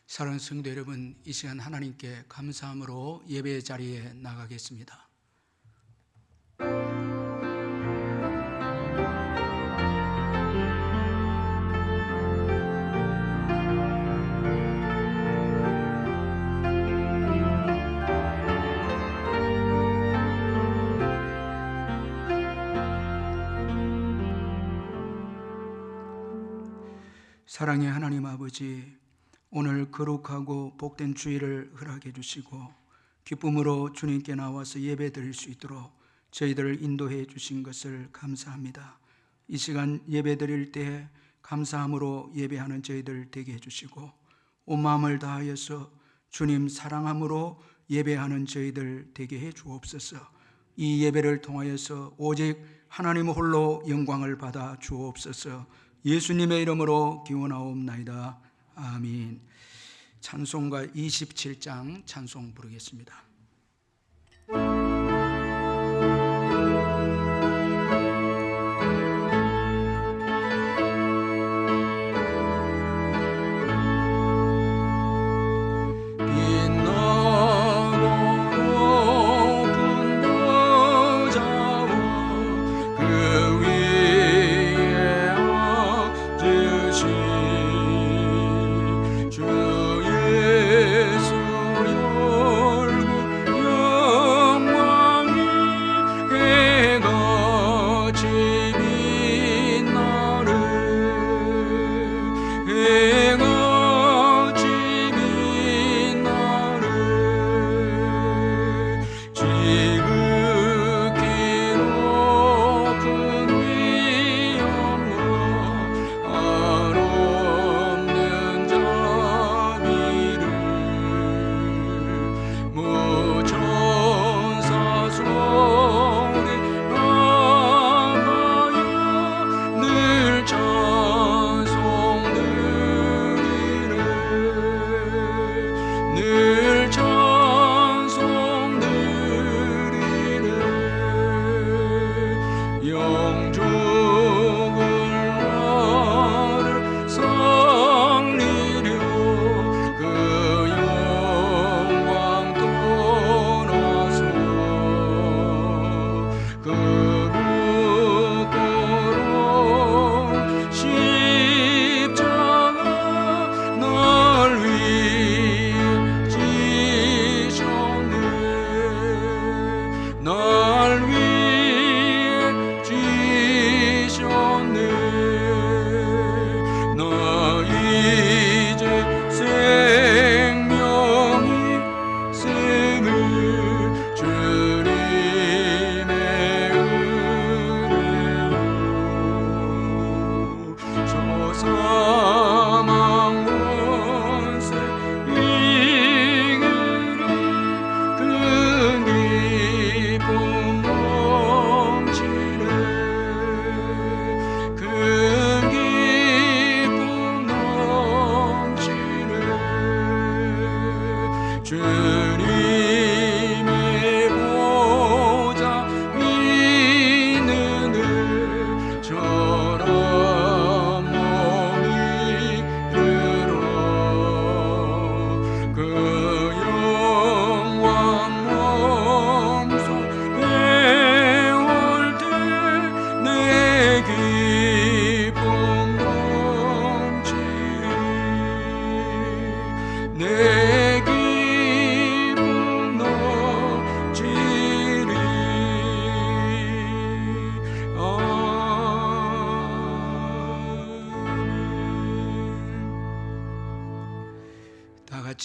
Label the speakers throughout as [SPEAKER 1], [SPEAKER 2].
[SPEAKER 1] 사랑하는 성도 여러분, 이 시간 하나님께 감사함으로 예배 자리에 나가겠습니다. 사랑의 하나님 아버지, 오늘 거룩하고 복된 주일을 허락해 주시고 기쁨으로 주님께 나와서 예배 드릴 수 있도록 저희들을 인도해 주신 것을 감사합니다. 이 시간 예배 드릴 때 감사함으로 예배하는 저희들 되게 해 주시고 온 마음을 다하여서 주님 사랑함으로 예배하는 저희들 되게 해 주옵소서. 이 예배를 통하여서 오직 하나님 홀로 영광을 받아 주옵소서. 예수님의 이름으로 기원하옵나이다. 아멘. 찬송가 27장 찬송 부르겠습니다.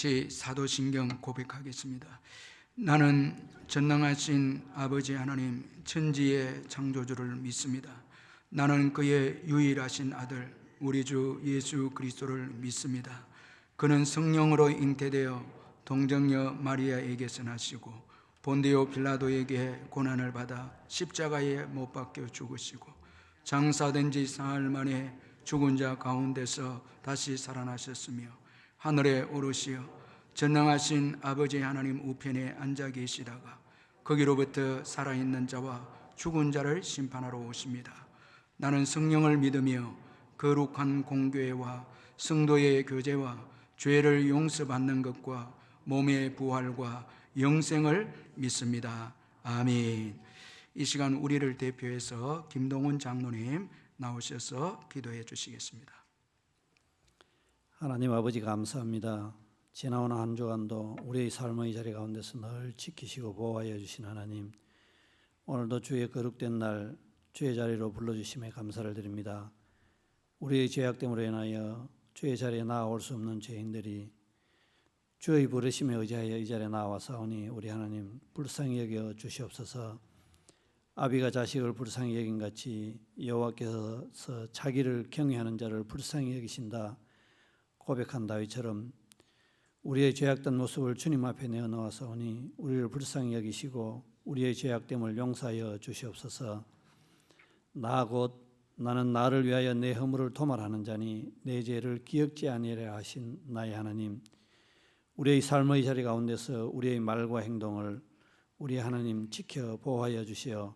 [SPEAKER 1] 같이 사도신경 고백하겠습니다. 나는 전능하신 아버지 하나님 천지의 창조주를 믿습니다. 나는 그의 유일하신 아들 우리 주 예수 그리스도를 믿습니다. 그는 성령으로 잉태되어 동정녀 마리아에게서 나시고 본디오 빌라도에게 고난을 받아 십자가에 못 박혀 죽으시고 장사된 지 사흘 만에 죽은 자 가운데서 다시 살아나셨으며 하늘에 오르시어 전능하신 아버지 하나님 우편에 앉아 계시다가 거기로부터 살아있는 자와 죽은 자를 심판하러 오십니다. 나는 성령을 믿으며 거룩한 공교회와 성도의 교제와 죄를 용서받는 것과 몸의 부활과 영생을 믿습니다. 아멘. 이 시간 우리를 대표해서 김동훈 장로님 나오셔서 기도해 주시겠습니다.
[SPEAKER 2] 하나님 아버지 감사합니다. 지나온 한 주간도 우리의 삶의 자리 가운데서 늘 지키시고 보호하여 주신 하나님, 오늘도 주의 거룩된 날 주의 자리로 불러주심에 감사를 드립니다. 우리의 죄악됨으로 인하여 주의 자리에 나아올 수 없는 죄인들이 주의 부르심에 의지하여 이 자리에 나와사오니 우리 하나님 불쌍히 여겨 주시옵소서. 아비가 자식을 불쌍히 여긴 같이 여호와께서 자기를 경외하는 자를 불쌍히 여기신다 고백한 다윗처럼 우리의 죄악된 모습을 주님 앞에 내어놓아사오니 우리를 불쌍히 여기시고 우리의 죄악됨을 용서하여 주시옵소서. 나 곧 나는 나를 위하여 내 허물을 도말하는 자니 내 죄를 기억지 아니하리라 하신 나의 하나님, 우리의 삶의 자리 가운데서 우리의 말과 행동을 우리 하나님 지켜 보호하여 주시어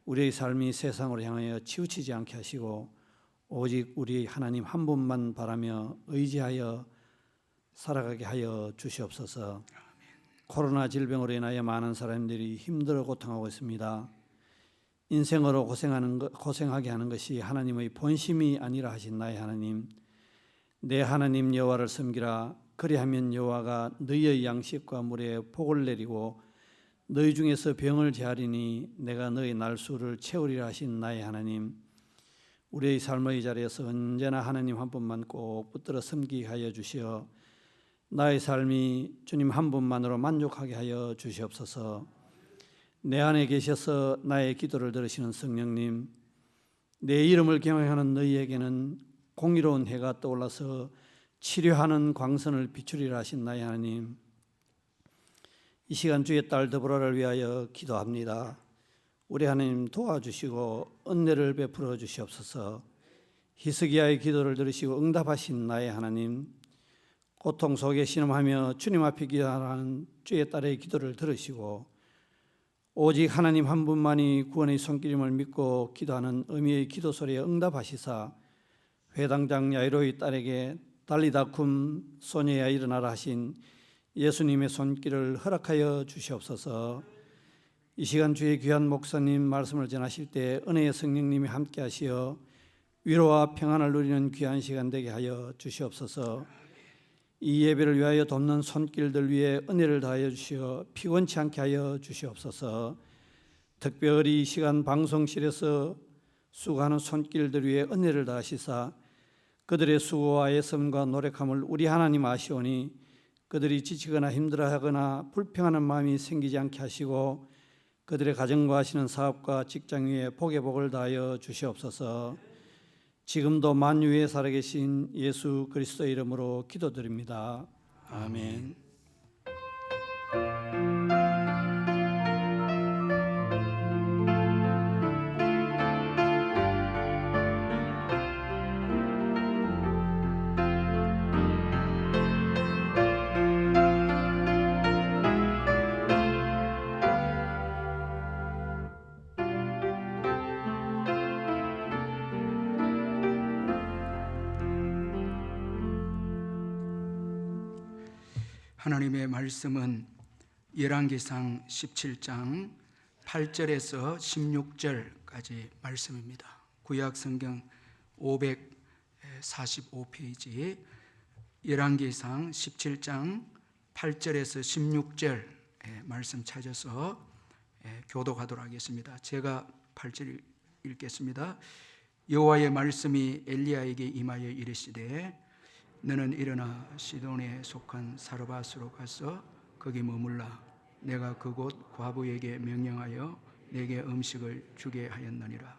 [SPEAKER 2] 우리의 삶이 세상으로 향하여 치우치지 않게 하시고 오직 우리 하나님 한 분만 바라며 의지하여 살아가게 하여 주시옵소서. 코로나 질병으로 인하여 많은 사람들이 힘들어 고통하고 있습니다. 인생으로 고생하게 하는 것이 하나님의 본심이 아니라 하신 나의 하나님, 내 하나님 여호와를 섬기라. 그리하면 여호와가 너희의 양식과 물에 복을 내리고 너희 중에서 병을 제하리니 내가 너희 날수를 채우리라 하신 나의 하나님, 우리의 삶의 자리에서 언제나 하나님 한 분만 꼭 붙들어 섬기게 하여 주시어 나의 삶이 주님 한 분만으로 만족하게 하여 주시옵소서. 내 안에 계셔서 나의 기도를 들으시는 성령님, 내 이름을 경외하는 너희에게는 공의로운 해가 떠올라서 치료하는 광선을 비추리라 하신 나의 하나님, 이 시간 주의 딸 드보라를 위하여 기도합니다. 우리 하나님 도와주시고 은혜를 베풀어 주시옵소서. 히스기야의 기도를 들으시고 응답하신 나의 하나님, 고통 속에 신음하며 주님 앞에 기도하는 주의 딸의 기도를 들으시고 오직 하나님 한 분만이 구원의 손길임을 믿고 기도하는 의미의 기도 소리에 응답하시사 회당장 야이로의 딸에게 달리다쿰 소녀야 일어나라 하신 예수님의 손길을 허락하여 주시옵소서. 이 시간 주의 귀한 목사님 말씀을 전하실 때 은혜의 성령님이 함께 하시어 위로와 평안을 누리는 귀한 시간 되게 하여 주시옵소서. 이 예배를 위하여 돕는 손길들 위에 은혜를 다하여 주시어 피곤치 않게 하여 주시옵소서. 특별히 이 시간 방송실에서 수고하는 손길들 위에 은혜를 다하시사 그들의 수고와 애씀과 노력함을 우리 하나님 아시오니 그들이 지치거나 힘들어하거나 불평하는 마음이 생기지 않게 하시고 그들의 가정과 하시는 사업과 직장 위에 복의 복을 다하여 주시옵소서. 지금도 만유에 살아계신 예수 그리스도의 이름으로 기도드립니다. 아멘.
[SPEAKER 1] 하나님의 말씀은 열왕기상 17장 8절에서 16절까지 말씀입니다. 구약 성경 545페이지 열왕기상 17장 8절에서 16절 말씀 찾아서 교독하도록 하겠습니다. 제가 8절 읽겠습니다. 여호와의 말씀이 엘리야에게 임하여 이르시되 너는 일어나 시돈에 속한 사르밧으로 가서 거기 머물라. 내가 그곳 과부에게 명령하여 내게 음식을 주게 하였느니라.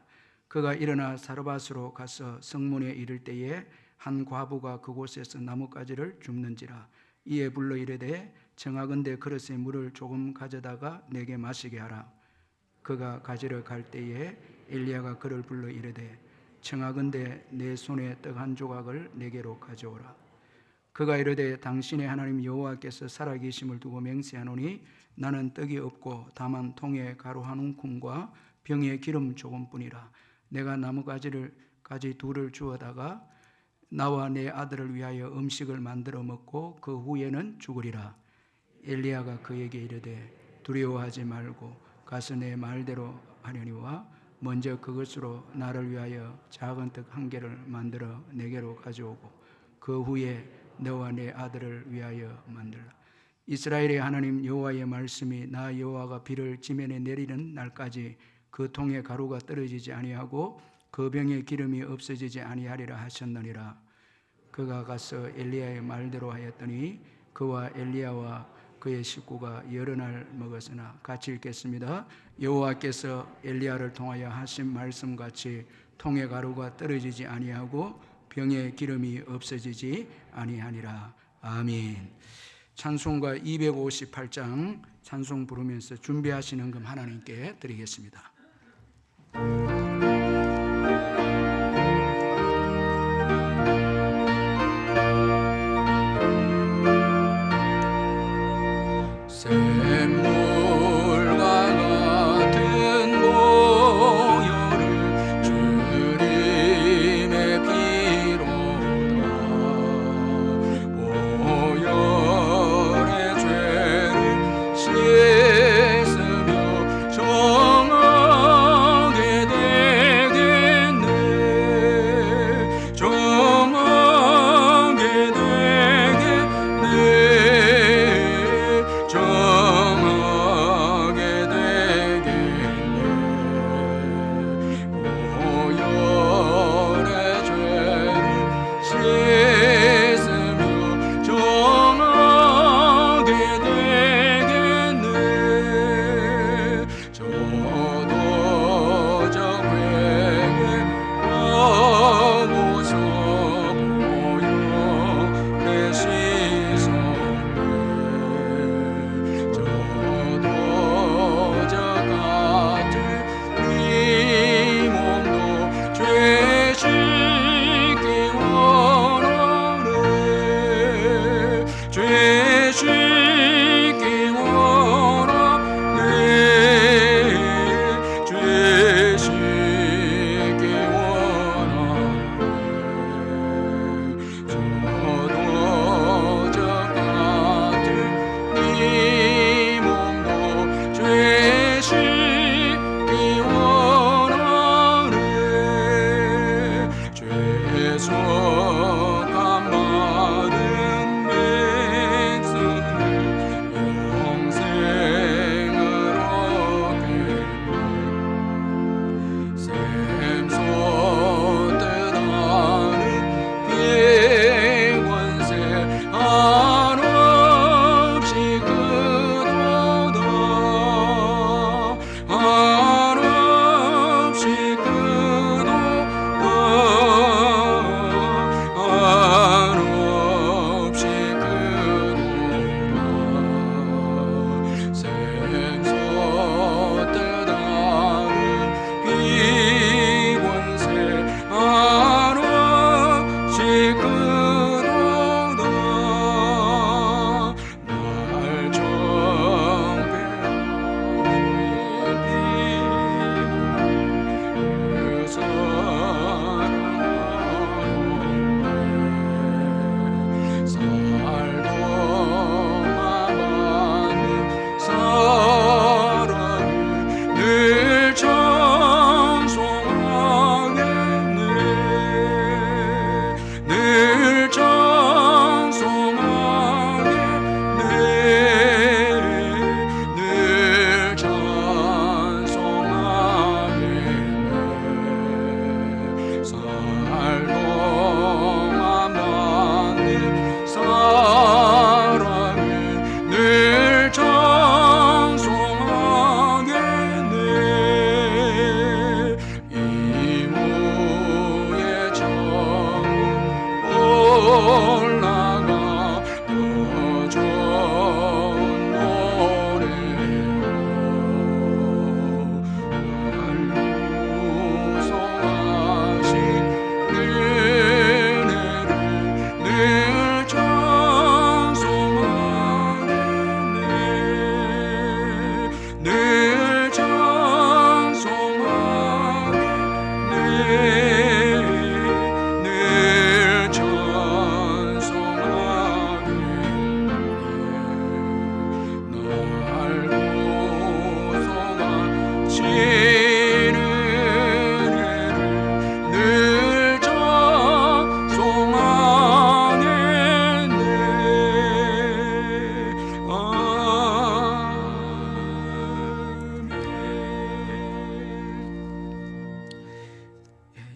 [SPEAKER 1] 그가 일어나 사르밧으로 가서 성문에 이를 때에 한 과부가 그곳에서 나뭇가지를 줍는지라. 이에 불러 이르되 청하건대 그릇에 물을 조금 가져다가 내게 마시게 하라. 그가 가지러 갈 때에 엘리야가 그를 불러 이르되 청하건대 내 손에 떡 한 조각을 내게로 가져오라. 그가 이르되 당신의 하나님 여호와께서 살아계심을 두고 맹세하노니 나는 떡이 없고 다만 통에 가루 한 움큼과 병에 기름 조금뿐이라. 내가 나뭇가지 둘을 주어다가 나와 내 아들을 위하여 음식을 만들어 먹고 그 후에는 죽으리라. 엘리야가 그에게 이르되 두려워하지 말고 가서 내 말대로 하려니와 먼저 그것으로 나를 위하여 작은 떡 한 개를 만들어 내게로 가져오고 그 후에 너와 내 아들을 위하여 만들라. 이스라엘의 하나님 여호와의 말씀이 나 여호와가 비를 지면에 내리는 날까지 그 통에 가루가 떨어지지 아니하고 그 병에 기름이 없어지지 아니하리라 하셨느니라. 그가 가서 엘리야의 말대로 하였더니 그와 엘리야와 그의 식구가 여러 날 먹었으나. 같이 읽겠습니다. 여호와께서 엘리야를 통하여 하신 말씀같이 통에 가루가 떨어지지 아니하고 병에 기름이 없어지지 아니하니라. 아멘. 찬송가 258장 찬송 부르면서 준비하시는 금 하나님께 드리겠습니다. 샘물과 같은 보혈을 주님의 피로다. 보혈의 죄를 씻으며 정하게 되겠네. 정하게 되겠네. 정하게 되겠네. 보혈의 죄를 씻으며 정하게 되겠네. 저도 저 회개하고서 보혈에 씻었네. 저도 저 같은 네 몸도 죄 씻기 원하네. 죄 씻기 원하네. 죄 씻기 원하네. 저도 저 같은 네 몸도 죄 씻기 원하네. 죄속함 받은 백성은 영생을 얻겠네. 샘솟듯 하는 비권세 한없이 크도다. 한없이 크도다. 한없이 크도다. 샘솟듯 하는 비권세 한없이 크도다. 날 정죄하는 비밀 사랑하네. 살도 마마는 사랑을 늘 찬송하겠네. 늘 찬송하겠네. 늘 찬송하겠네. 살도 마마는 사랑을 늘 찬송하겠네. 이무의 정은 올라가 더 좋은 노래로 날 구속하신 은혜를 늘 찬송하겠네. 늘 찬송하겠네. 늘 찬송하겠네.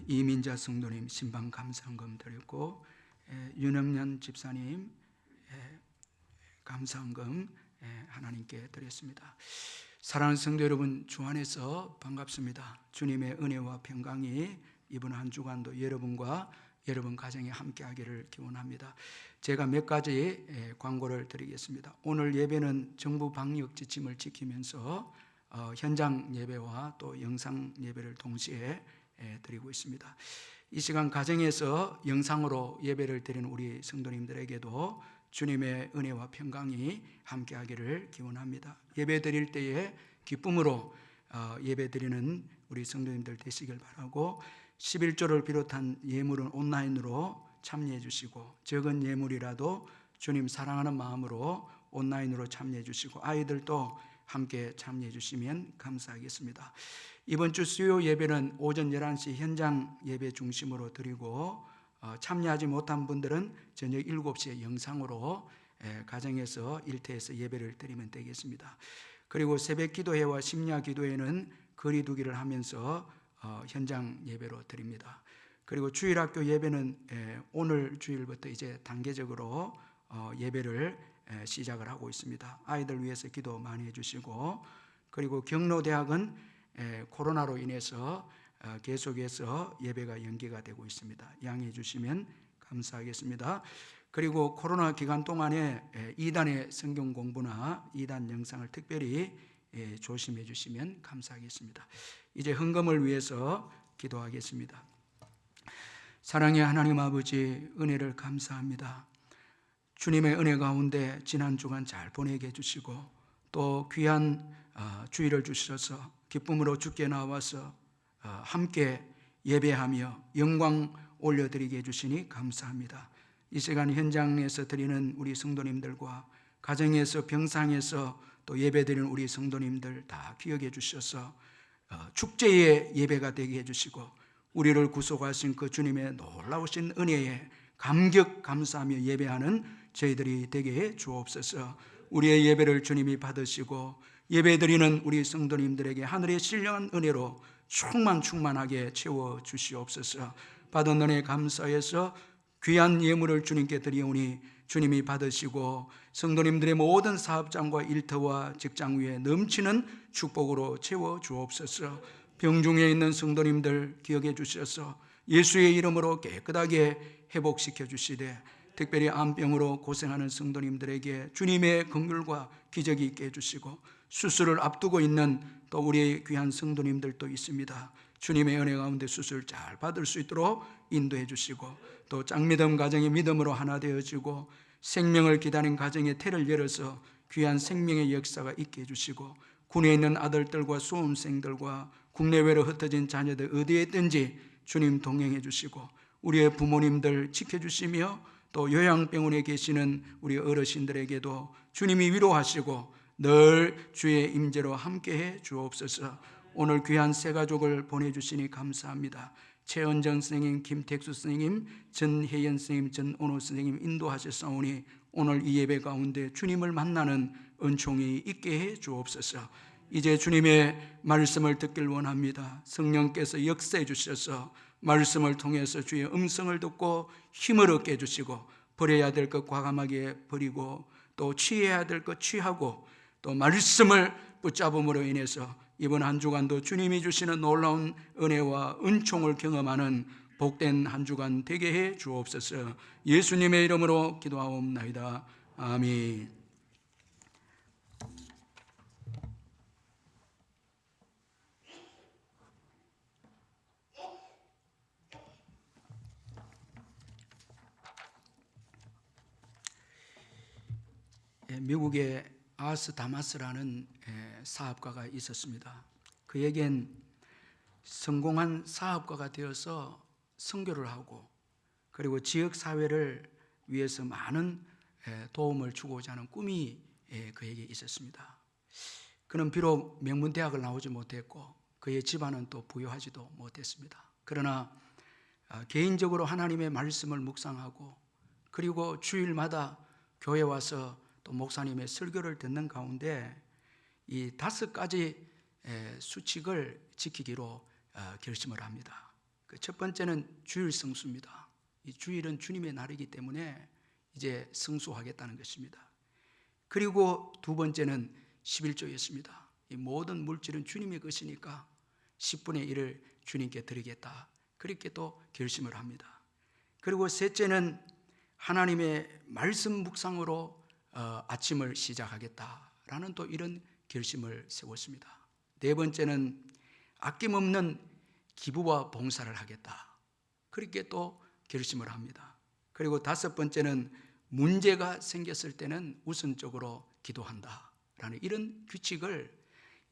[SPEAKER 1] 이민자 성도님 신방 감사헌금 드렸고, 윤영년 집사님 감사헌금 하나님께 드렸습니다. 사랑하는 성도 여러분, 주 안에서 반갑습니다. 주님의 은혜와 평강이 이번 한 주간도 여러분과 여러분 가정에 함께하기를 기원합니다. 제가 몇 가지 광고를 드리겠습니다. 오늘 예배는 정부 방역 지침을 지키면서 현장 예배와 또 영상 예배를 동시에 드리고 있습니다. 이 시간 가정에서 영상으로 예배를 드리는 우리 성도님들에게도 주님의 은혜와 평강이 함께하기를 기원합니다. 예배 드릴 때에 기쁨으로 예배 드리는 우리 성도님들 되시길 바라고, 11조를 비롯한 예물은 온라인으로 참여해 주시고, 적은 예물이라도 주님 사랑하는 마음으로 온라인으로 참여해 주시고, 아이들도 함께 참여해 주시면 감사하겠습니다. 이번 주 수요 예배는 오전 11시 현장 예배 중심으로 드리고, 참여하지 못한 분들은 저녁 7시에 영상으로 가정에서 일터에서 예배를 드리면 되겠습니다. 그리고 새벽 기도회와 심야 기도회는 거리두기를 하면서 현장 예배로 드립니다. 그리고 주일학교 예배는 오늘 주일부터 이제 단계적으로 예배를 시작을 하고 있습니다. 아이들 위해서 기도 많이 해주시고, 그리고 경로대학은 코로나로 인해서 계속해서 예배가 연기가 되고 있습니다. 양해해 주시면 감사하겠습니다. 그리고 코로나 기간 동안에 2단의 성경 공부나 2단 영상을 특별히 조심해 주시면 감사하겠습니다. 이제 헌금을 위해서 기도하겠습니다. 사랑의 하나님 아버지, 은혜를 감사합니다. 주님의 은혜 가운데 지난 주간 잘 보내게 해주시고, 또 귀한 주일을 주셔서 기쁨으로 주께 나와서 함께 예배하며 영광 올려드리게 해주시니 감사합니다. 이 시간 현장에서 드리는 우리 성도님들과 가정에서 병상에서 또 예배드리는 우리 성도님들 다 기억해 주셔서 축제의 예배가 되게 해주시고, 우리를 구속하신 그 주님의 놀라우신 은혜에 감격 감사하며 예배하는 저희들이 되게 해 주옵소서. 우리의 예배를 주님이 받으시고 예배드리는 우리 성도님들에게 하늘의 신령한 은혜로 충만하게 채워 주시옵소서. 받은 은혜 감사해서 귀한 예물을 주님께 드리오니 주님이 받으시고 성도님들의 모든 사업장과 일터와 직장 위에 넘치는 축복으로 채워 주옵소서. 병중에 있는 성도님들 기억해 주셔서 예수의 이름으로 깨끗하게 회복시켜 주시되, 특별히 암병으로 고생하는 성도님들에게 주님의 긍휼과 기적이 있게 해주시고, 수술을 앞두고 있는 또 우리 귀한 성도님들도 있습니다. 주님의 은혜 가운데 수술 잘 받을 수 있도록 인도해 주시고, 또 짝믿음 가정이 믿음으로 하나 되어지고 생명을 기다린 가정의 태를 열어서 귀한 생명의 역사가 있게 해주시고, 군에 있는 아들들과 수험생들과 국내외로 흩어진 자녀들 어디에 있든지 주님 동행해 주시고, 우리의 부모님들 지켜주시며, 또 요양병원에 계시는 우리 어르신들에게도 주님이 위로하시고 늘 주의 임재로 함께해 주옵소서. 오늘 귀한 세 가족을 보내주시니 감사합니다. 최은정 선생님, 김택수 선생님, 전혜연 선생님, 전온호 선생님 인도하셨사오니 오늘 이 예배 가운데 주님을 만나는 은총이 있게 해 주옵소서. 이제 주님의 말씀을 듣길 원합니다. 성령께서 역사해 주셔서 말씀을 통해서 주의 음성을 듣고 힘을 얻게 해주시고, 버려야 될 것 과감하게 버리고, 또 취해야 될 것 취하고, 또 말씀을 붙잡음으로 인해서 이번 한 주간도 주님이 주시는 놀라운 은혜와 은총을 경험하는 복된 한 주간 되게 해 주옵소서. 예수님의 이름으로 기도하옵나이다. 아멘. 미국의 아스 다마스라는 사업가가 있었습니다. 그에겐 성공한 사업가가 되어서 선교를 하고, 그리고 지역 사회를 위해서 많은 도움을 주고자 하는 꿈이 그에게 있었습니다. 그는 비록 명문대학을 나오지 못했고 그의 집안은 또 부유하지도 못했습니다. 그러나 개인적으로 하나님의 말씀을 묵상하고, 그리고 주일마다 교회 와서 또 목사님의 설교를 듣는 가운데 이 5가지 수칙을 지키기로 결심을 합니다. 그 첫 번째는 주일 성수입니다. 이 주일은 주님의 날이기 때문에 이제 성수하겠다는 것입니다. 그리고 두 번째는 11조였습니다. 이 모든 물질은 주님의 것이니까 10분의 1을 주님께 드리겠다, 그렇게 또 결심을 합니다. 그리고 셋째는 하나님의 말씀 묵상으로 아침을 시작하겠다라는 또 이런 결심을 세웠습니다. 네 번째는 아낌없는 기부와 봉사를 하겠다, 그렇게 또 결심을 합니다. 그리고 다섯 번째는 문제가 생겼을 때는 우선적으로 기도한다라는 이런 규칙을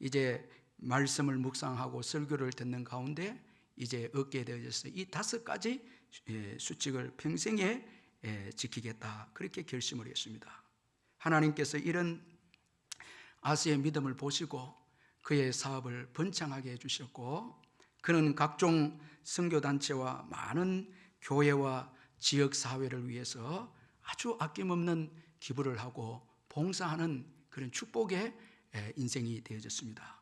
[SPEAKER 1] 이제 말씀을 묵상하고 설교를 듣는 가운데 이제 얻게 되어졌어요. 이 다섯 가지 수칙을 평생에 지키겠다, 그렇게 결심을 했습니다. 하나님께서 이런 아스의 믿음을 보시고 그의 사업을 번창하게 해주셨고, 그는 각종 선교단체와 많은 교회와 지역사회를 위해서 아주 아낌없는 기부를 하고 봉사하는 그런 축복의 인생이 되어졌습니다.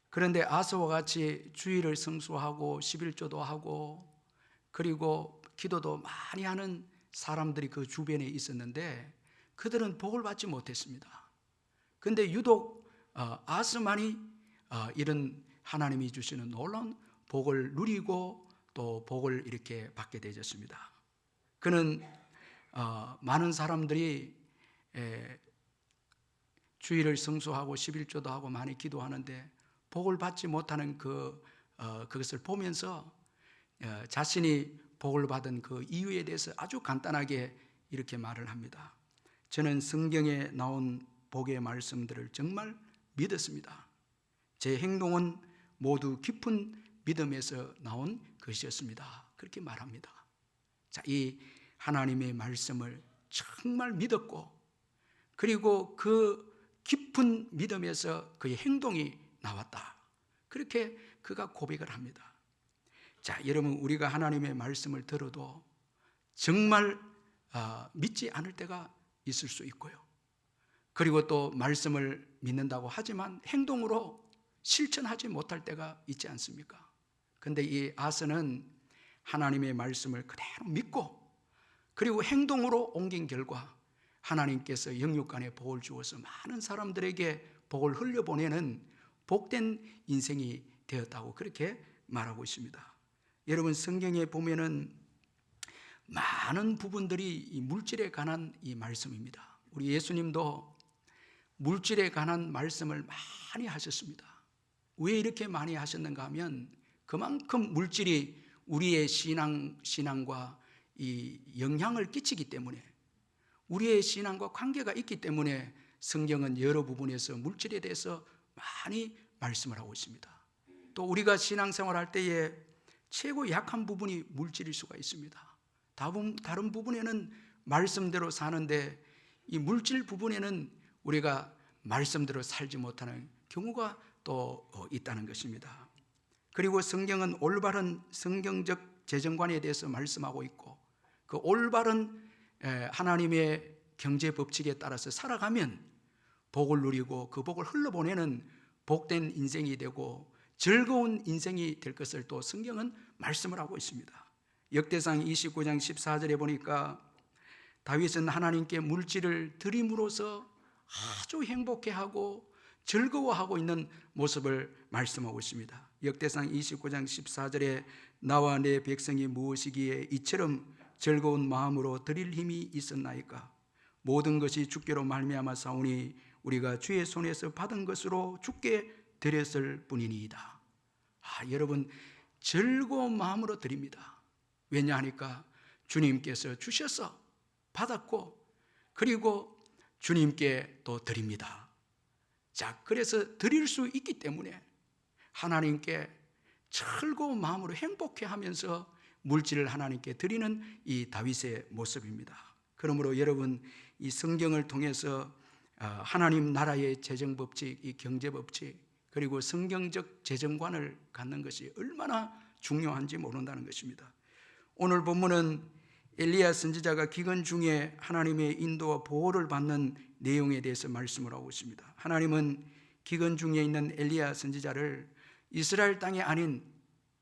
[SPEAKER 1] 그런데 아스와 같이 주일을 성수하고 11조도 하고 그리고 기도도 많이 하는 사람들이 그 주변에 있었는데 그들은 복을 받지 못했습니다. 그런데 유독 아스만이 이런 하나님이 주시는 놀라운 복을 누리고 또 복을 이렇게 받게 되었습니다. 그는 많은 사람들이 주일을 성수하고 11조도 하고 많이 기도하는데 복을 받지 못하는 그것을 보면서 자신이 복을 받은 그 이유에 대해서 아주 간단하게 이렇게 말을 합니다. 저는 성경에 나온 복의 말씀들을 정말 믿었습니다. 제 행동은 모두 깊은 믿음에서 나온 것이었습니다. 그렇게 말합니다. 자, 이 하나님의 말씀을 정말 믿었고 그리고 그 깊은 믿음에서 그의 행동이 나왔다, 그렇게 그가 고백을 합니다. 자, 여러분, 우리가 하나님의 말씀을 들어도 정말 믿지 않을 때가 있을 수 있고요. 그리고 또 말씀을 믿는다고 하지만 행동으로 실천하지 못할 때가 있지 않습니까? 그런데 이 아스는 하나님의 말씀을 그대로 믿고 그리고 행동으로 옮긴 결과 하나님께서 영육간에 복을 주어서 많은 사람들에게 복을 흘려보내는 복된 인생이 되었다고 그렇게 말하고 있습니다. 여러분, 성경에 보면은 많은 부분들이 이 물질에 관한 이 말씀입니다. 우리 예수님도 물질에 관한 말씀을 많이 하셨습니다. 왜 이렇게 많이 하셨는가 하면 그만큼 물질이 우리의 신앙과 이 영향을 끼치기 때문에, 우리의 신앙과 관계가 있기 때문에 성경은 여러 부분에서 물질에 대해서 많이 말씀을 하고 있습니다. 또 우리가 신앙생활할 때에 최고 약한 부분이 물질일 수가 있습니다. 다른 부분에는 말씀대로 사는데 이 물질 부분에는 우리가 말씀대로 살지 못하는 경우가 또 있다는 것입니다. 그리고 성경은 올바른 성경적 재정관에 대해서 말씀하고 있고 그 올바른 하나님의 경제 법칙에 따라서 살아가면 복을 누리고 그 복을 흘러보내는 복된 인생이 되고 즐거운 인생이 될 것을 또 성경은 말씀을 하고 있습니다. 역대상 29장 14절에 보니까 다윗은 하나님께 물질을 드림으로써 아주 행복해하고 즐거워하고 있는 모습을 말씀하고 있습니다. 역대상 29장 14절에 나와 내 백성이 무엇이기에 이처럼 즐거운 마음으로 드릴 힘이 있었나이까? 모든 것이 주께로 말미암아 사오니 우리가 주의 손에서 받은 것으로 주께 드렸을 뿐이니이다. 여러분, 즐거운 마음으로 드립니다. 왜냐하니까 주님께서 주셔서 받았고 그리고 주님께 또 드립니다. 자, 그래서 드릴 수 있기 때문에 하나님께 즐거운 마음으로 행복해하면서 물질을 하나님께 드리는 이 다윗의 모습입니다. 그러므로 여러분, 이 성경을 통해서 하나님 나라의 재정법칙, 이 경제법칙 그리고 성경적 재정관을 갖는 것이 얼마나 중요한지 모른다는 것입니다. 오늘 본문은 엘리야 선지자가 기근 중에 하나님의 인도와 보호를 받는 내용에 대해서 말씀을 하고 있습니다. 하나님은 기근 중에 있는 엘리야 선지자를 이스라엘 땅이 아닌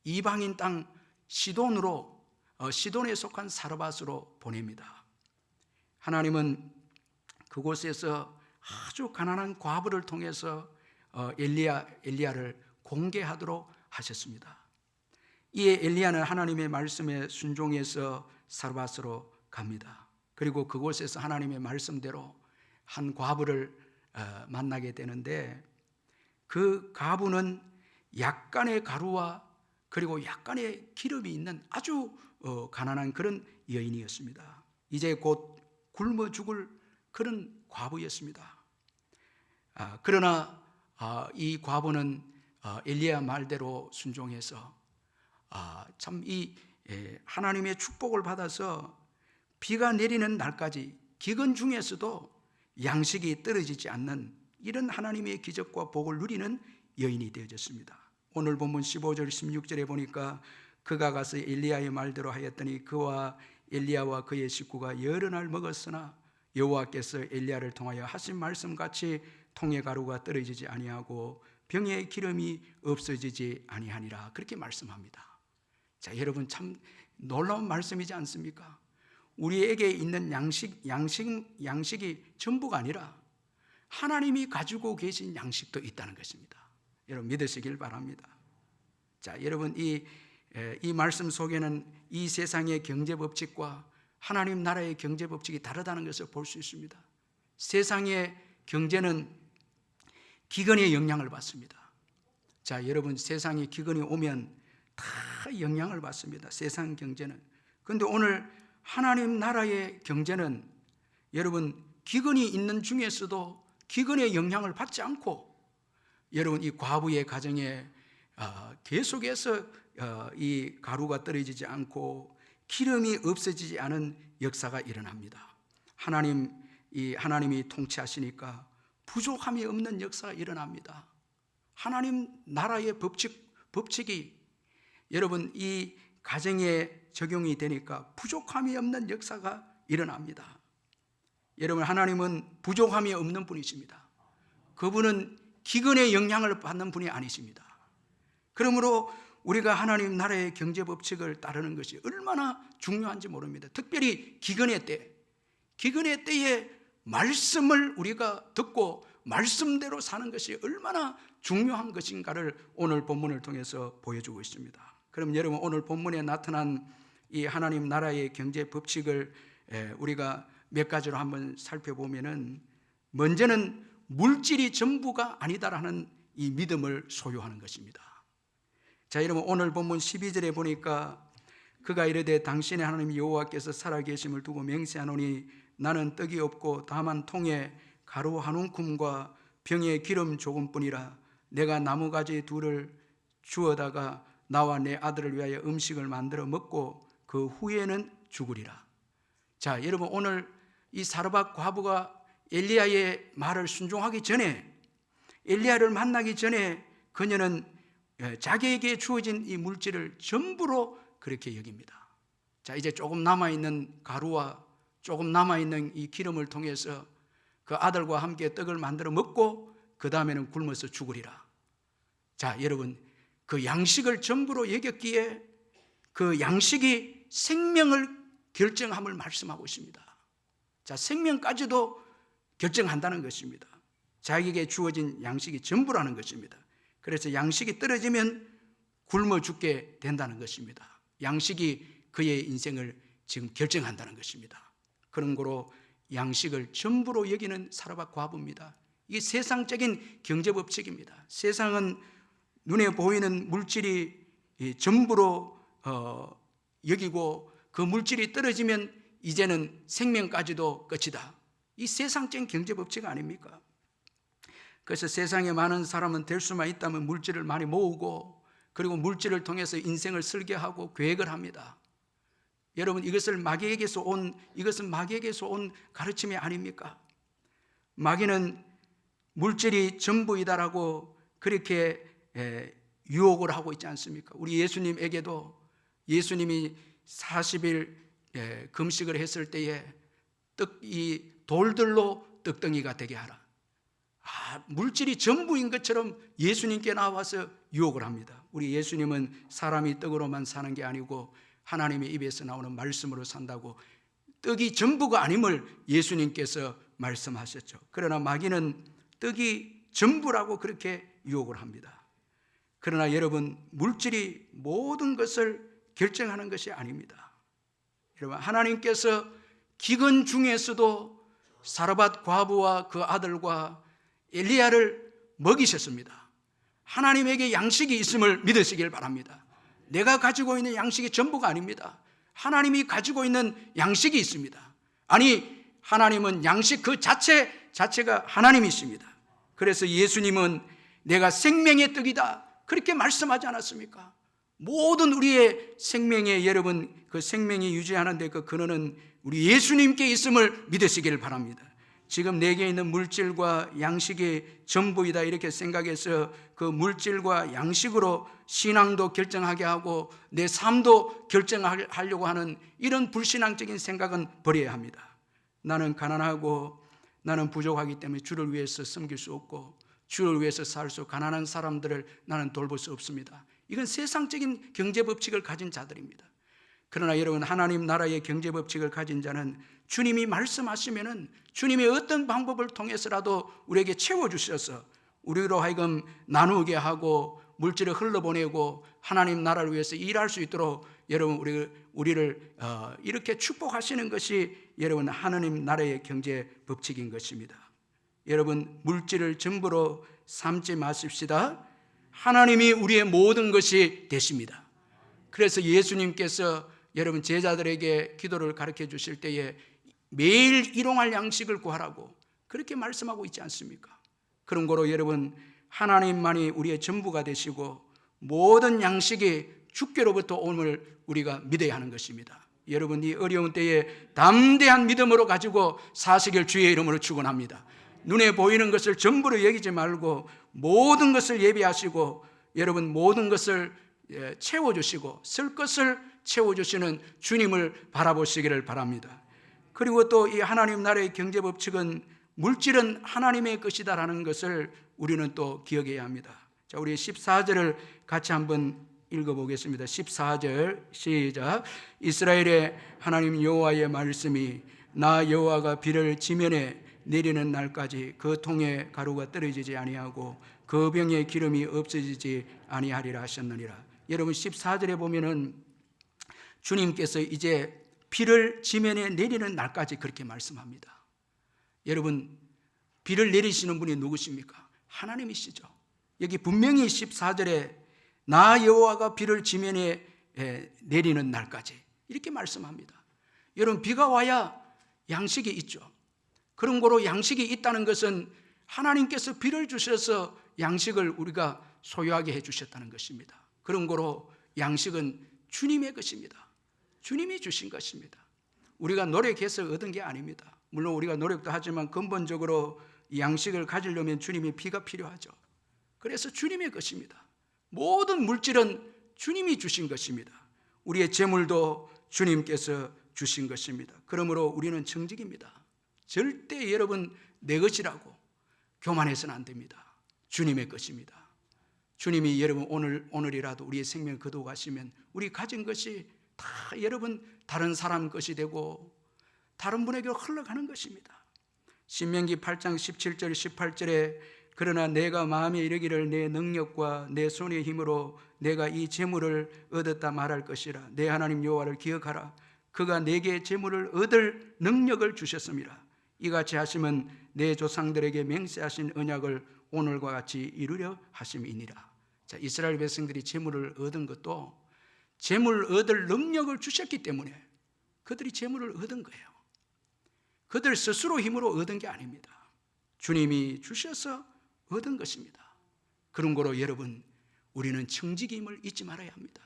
[SPEAKER 1] 이방인 땅 시돈에 속한 사르밧으로 보냅니다. 하나님은 그곳에서 아주 가난한 과부를 통해서 엘리야를 공개하도록 하셨습니다. 이에 엘리야는 하나님의 말씀에 순종해서 사르밧으로 갑니다. 그리고 그곳에서 하나님의 말씀대로 한 과부를 만나게 되는데, 그 과부는 약간의 가루와 그리고 약간의 기름이 있는 아주 가난한 그런 여인이었습니다. 이제 곧 굶어 죽을 그런 과부였습니다. 그러나 이 과부는 엘리야 말대로 순종해서 참 이 하나님의 축복을 받아서 비가 내리는 날까지 기근 중에서도 양식이 떨어지지 않는 이런 하나님의 기적과 복을 누리는 여인이 되어졌습니다. 오늘 본문 15절 16절에 보니까 그가 가서 엘리야의 말대로 하였더니 그와 엘리야와 그의 식구가 여러 날 먹었으나 여호와께서 엘리야를 통하여 하신 말씀같이 통의 가루가 떨어지지 아니하고 병의 기름이 없어지지 아니하니라, 그렇게 말씀합니다. 자, 여러분, 참 놀라운 말씀이지 않습니까? 우리에게 있는 양식이 전부가 아니라 하나님이 가지고 계신 양식도 있다는 것입니다. 여러분, 믿으시길 바랍니다. 자, 여러분, 이 말씀 속에는 이 세상의 경제 법칙과 하나님 나라의 경제 법칙이 다르다는 것을 볼 수 있습니다. 세상의 경제는 기근의 영향을 받습니다. 자, 여러분, 세상에 기근이 오면 다 영향을 받습니다. 세상 경제는. 그런데 오늘 하나님 나라의 경제는 여러분, 기근이 있는 중에서도 기근의 영향을 받지 않고, 여러분, 이 과부의 가정에 계속해서 이 가루가 떨어지지 않고 기름이 없어지지 않은 역사가 일어납니다. 하나님이 통치하시니까 부족함이 없는 역사가 일어납니다. 하나님 나라의 법칙이 여러분 이 가정에 적용이 되니까 부족함이 없는 역사가 일어납니다. 여러분, 하나님은 부족함이 없는 분이십니다. 그분은 기근의 영향을 받는 분이 아니십니다. 그러므로 우리가 하나님 나라의 경제 법칙을 따르는 것이 얼마나 중요한지 모릅니다. 특별히 기근의 때에 말씀을 우리가 듣고 말씀대로 사는 것이 얼마나 중요한 것인가를 오늘 본문을 통해서 보여주고 있습니다. 그럼 여러분, 오늘 본문에 나타난 이 하나님 나라의 경제 법칙을 우리가 몇 가지로 한번 살펴보면은, 먼저는 물질이 전부가 아니다라는 이 믿음을 소유하는 것입니다. 자, 여러분, 오늘 본문 12절에 보니까 그가 이르되 당신의 하나님 여호와께서 살아계심을 두고 맹세하노니 나는 떡이 없고 다만 통에 가루 한 움큼과 병에 기름 조금뿐이라. 내가 나무가지 둘을 주어다가 나와 내 아들을 위하여 음식을 만들어 먹고 그 후에는 죽으리라. 자, 여러분, 오늘 이 사르밧 과부가 엘리야의 말을 순종하기 전에, 엘리야를 만나기 전에 그녀는 자기에게 주어진 이 물질을 전부로 그렇게 여깁니다. 자, 이제 조금 남아있는 가루와 조금 남아있는 이 기름을 통해서 그 아들과 함께 떡을 만들어 먹고 그 다음에는 굶어서 죽으리라. 자, 여러분, 그 양식을 전부로 여겼기에 그 양식이 생명을 결정함을 말씀하고 있습니다. 자, 생명까지도 결정한다는 것입니다. 자기에게 주어진 양식이 전부라는 것입니다. 그래서 양식이 떨어지면 굶어 죽게 된다는 것입니다. 양식이 그의 인생을 지금 결정한다는 것입니다. 그런 거로 양식을 전부로 여기는 사르밧 과부입니다. 이게 세상적인 경제법칙입니다. 세상은 눈에 보이는 물질이 전부로 여기고 그 물질이 떨어지면 이제는 생명까지도 끝이다. 이 세상적인 경제법칙 아닙니까? 그래서 세상에 많은 사람은 될 수만 있다면 물질을 많이 모으고 그리고 물질을 통해서 인생을 설계하고 계획을 합니다. 여러분, 이것은 마귀에게서 온 가르침이 아닙니까? 마귀는 물질이 전부이다라고 그렇게 유혹을 하고 있지 않습니까? 우리 예수님에게도 예수님이 40일 금식을 했을 때에 이 돌들로 떡덩이가 되게 하라. 물질이 전부인 것처럼 예수님께 나와서 유혹을 합니다. 우리 예수님은 사람이 떡으로만 사는 게 아니고 하나님의 입에서 나오는 말씀으로 산다고 떡이 전부가 아님을 예수님께서 말씀하셨죠. 그러나 마귀는 떡이 전부라고 그렇게 유혹을 합니다. 그러나 여러분, 물질이 모든 것을 결정하는 것이 아닙니다. 여러분, 하나님께서 기근 중에서도 사르밧 과부와 그 아들과 엘리야를 먹이셨습니다. 하나님에게 양식이 있음을 믿으시길 바랍니다. 내가 가지고 있는 양식이 전부가 아닙니다. 하나님이 가지고 있는 양식이 있습니다. 아니, 하나님은 양식 그 자체가 하나님이십니다. 그래서 예수님은 내가 생명의 떡이다 그렇게 말씀하지 않았습니까? 모든 우리의 생명에 여러분, 그 생명이 유지하는 그 근원은 우리 예수님께 있음을 믿으시기를 바랍니다. 지금 내게 있는 물질과 양식이 전부이다 이렇게 생각해서 그 물질과 양식으로 신앙도 결정하게 하고 내 삶도 결정하려고 하는 이런 불신앙적인 생각은 버려야 합니다. 나는 가난하고 나는 부족하기 때문에 주를 위해서 섬길 수 없고 주를 위해서 살 수 가난한 사람들을 나는 돌볼 수 없습니다. 이건 세상적인 경제 법칙을 가진 자들입니다. 그러나 여러분, 하나님 나라의 경제 법칙을 가진 자는 주님이 말씀하시면은 주님이 어떤 방법을 통해서라도 우리에게 채워주셔서 우리로 하여금 나누게 하고 물질을 흘러보내고 하나님 나라를 위해서 일할 수 있도록 여러분 우리를 이렇게 축복하시는 것이 여러분 하나님 나라의 경제 법칙인 것입니다. 여러분, 물질을 전부로 삼지 마십시다. 하나님이 우리의 모든 것이 되십니다. 그래서 예수님께서 여러분 제자들에게 기도를 가르쳐 주실 때에 매일 일용할 양식을 구하라고 그렇게 말씀하고 있지 않습니까? 그런 거로 여러분, 하나님만이 우리의 전부가 되시고 모든 양식이 주께로부터 옴을 우리가 믿어야 하는 것입니다. 여러분, 이 어려운 때에 담대한 믿음으로 가지고 사시길 주의 이름으로 축원합니다. 눈에 보이는 것을 전부로 여기지 말고 모든 것을 예비하시고 여러분 모든 것을 채워주시고 쓸 것을 채워주시는 주님을 바라보시기를 바랍니다. 그리고 또 이 하나님 나라의 경제법칙은 물질은 하나님의 것이다라는 것을 우리는 또 기억해야 합니다. 자, 우리 14절을 같이 한번 읽어보겠습니다. 14절 시작. 이스라엘의 하나님 여호와의 말씀이 나 여호와가 비를 지면에 내리는 날까지 그 통에 가루가 떨어지지 아니하고 그 병에 기름이 없어지지 아니하리라 하셨느니라. 여러분 14절에 보면은 주님께서 이제 비를 지면에 내리는 날까지 그렇게 말씀합니다. 여러분, 비를 내리시는 분이 누구십니까? 하나님이시죠. 여기 분명히 14절에 나 여호와가 비를 지면에 내리는 날까지 이렇게 말씀합니다. 여러분, 비가 와야 양식이 있죠. 그런 거로 양식이 있다는 것은 하나님께서 비를 주셔서 양식을 우리가 소유하게 해주셨다는 것입니다. 그런 거로 양식은 주님의 것입니다. 주님이 주신 것입니다. 우리가 노력해서 얻은 게 아닙니다. 물론 우리가 노력도 하지만 근본적으로 양식을 가지려면 주님의 비가 필요하죠. 그래서 주님의 것입니다. 모든 물질은 주님이 주신 것입니다. 우리의 재물도 주님께서 주신 것입니다. 그러므로 우리는 청직입니다. 절대 여러분 내 것이라고 교만해서는 안 됩니다. 주님의 것입니다. 주님이 여러분 오늘이라도 우리의 생명을 거두가시면 우리 가진 것이 다 여러분 다른 사람 것이 되고 다른 분에게 흘러가는 것입니다. 신명기 8장 17절 18절에 그러나 내가 마음에 이르기를 내 능력과 내 손의 힘으로 내가 이 재물을 얻었다 말할 것이라. 내 하나님 여호와를 기억하라. 그가 내게 재물을 얻을 능력을 주셨음이라. 이같이 하심은 내 조상들에게 맹세하신 언약을 오늘과 같이 이루려 하심이니라. 자, 이스라엘 백성들이 재물을 얻은 것도 재물 얻을 능력을 주셨기 때문에 그들이 재물을 얻은 거예요. 그들 스스로 힘으로 얻은 게 아닙니다. 주님이 주셔서 얻은 것입니다. 그런 거로 여러분, 우리는 청지기임을 잊지 말아야 합니다.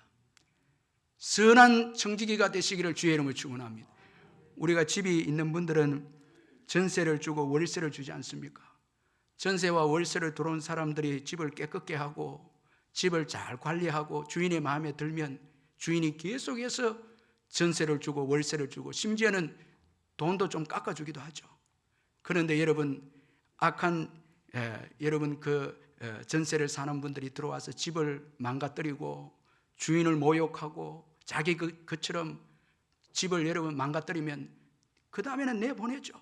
[SPEAKER 1] 선한 청지기가 되시기를 주의 이름으로 축원합니다. 우리가 집이 있는 분들은 전세를 주고 월세를 주지 않습니까? 전세와 월세를 들어온 사람들이 집을 깨끗게 하고 집을 잘 관리하고 주인의 마음에 들면 주인이 계속해서 전세를 주고 월세를 주고 심지어는 돈도 좀 깎아주기도 하죠. 그런데 여러분, 악한 여러분 전세를 사는 분들이 들어와서 집을 망가뜨리고 주인을 모욕하고 자기 그처럼 집을 여러분 망가뜨리면 그 다음에는 내보내죠.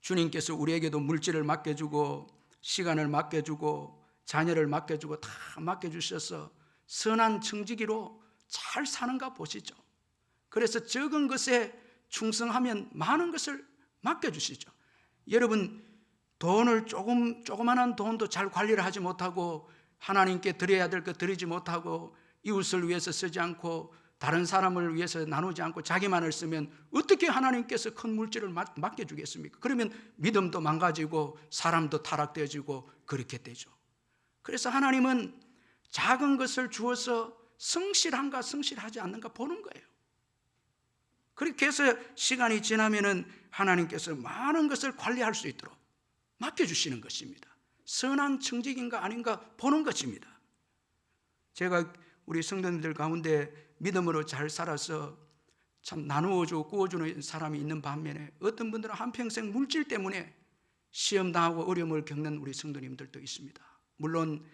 [SPEAKER 1] 주님께서 우리에게도 물질을 맡겨주고 시간을 맡겨주고 자녀를 맡겨주고 다 맡겨주셔서 선한 청지기로 잘 사는가 보시죠. 그래서 적은 것에 충성하면 많은 것을 맡겨주시죠. 여러분 돈을 조그만한 돈도 잘 관리를 하지 못하고 하나님께 드려야 될 것 드리지 못하고 이웃을 위해서 쓰지 않고 다른 사람을 위해서 나누지 않고 자기만을 쓰면 어떻게 하나님께서 큰 물질을 맡겨주겠습니까? 그러면 믿음도 망가지고 사람도 타락되어지고 그렇게 되죠. 그래서 하나님은 작은 것을 주어서 성실한가 성실하지 않는가 보는 거예요. 그렇게 해서 시간이 지나면은 하나님께서 많은 것을 관리할 수 있도록 맡겨주시는 것입니다. 선한 청지기인가 아닌가 보는 것입니다. 제가 우리 성도님들 가운데 믿음으로 잘 살아서 참 나누어주고 구워주는 사람이 있는 반면에 어떤 분들은 한평생 물질 때문에 시험당하고 어려움을 겪는 우리 성도님들도 있습니다. 물론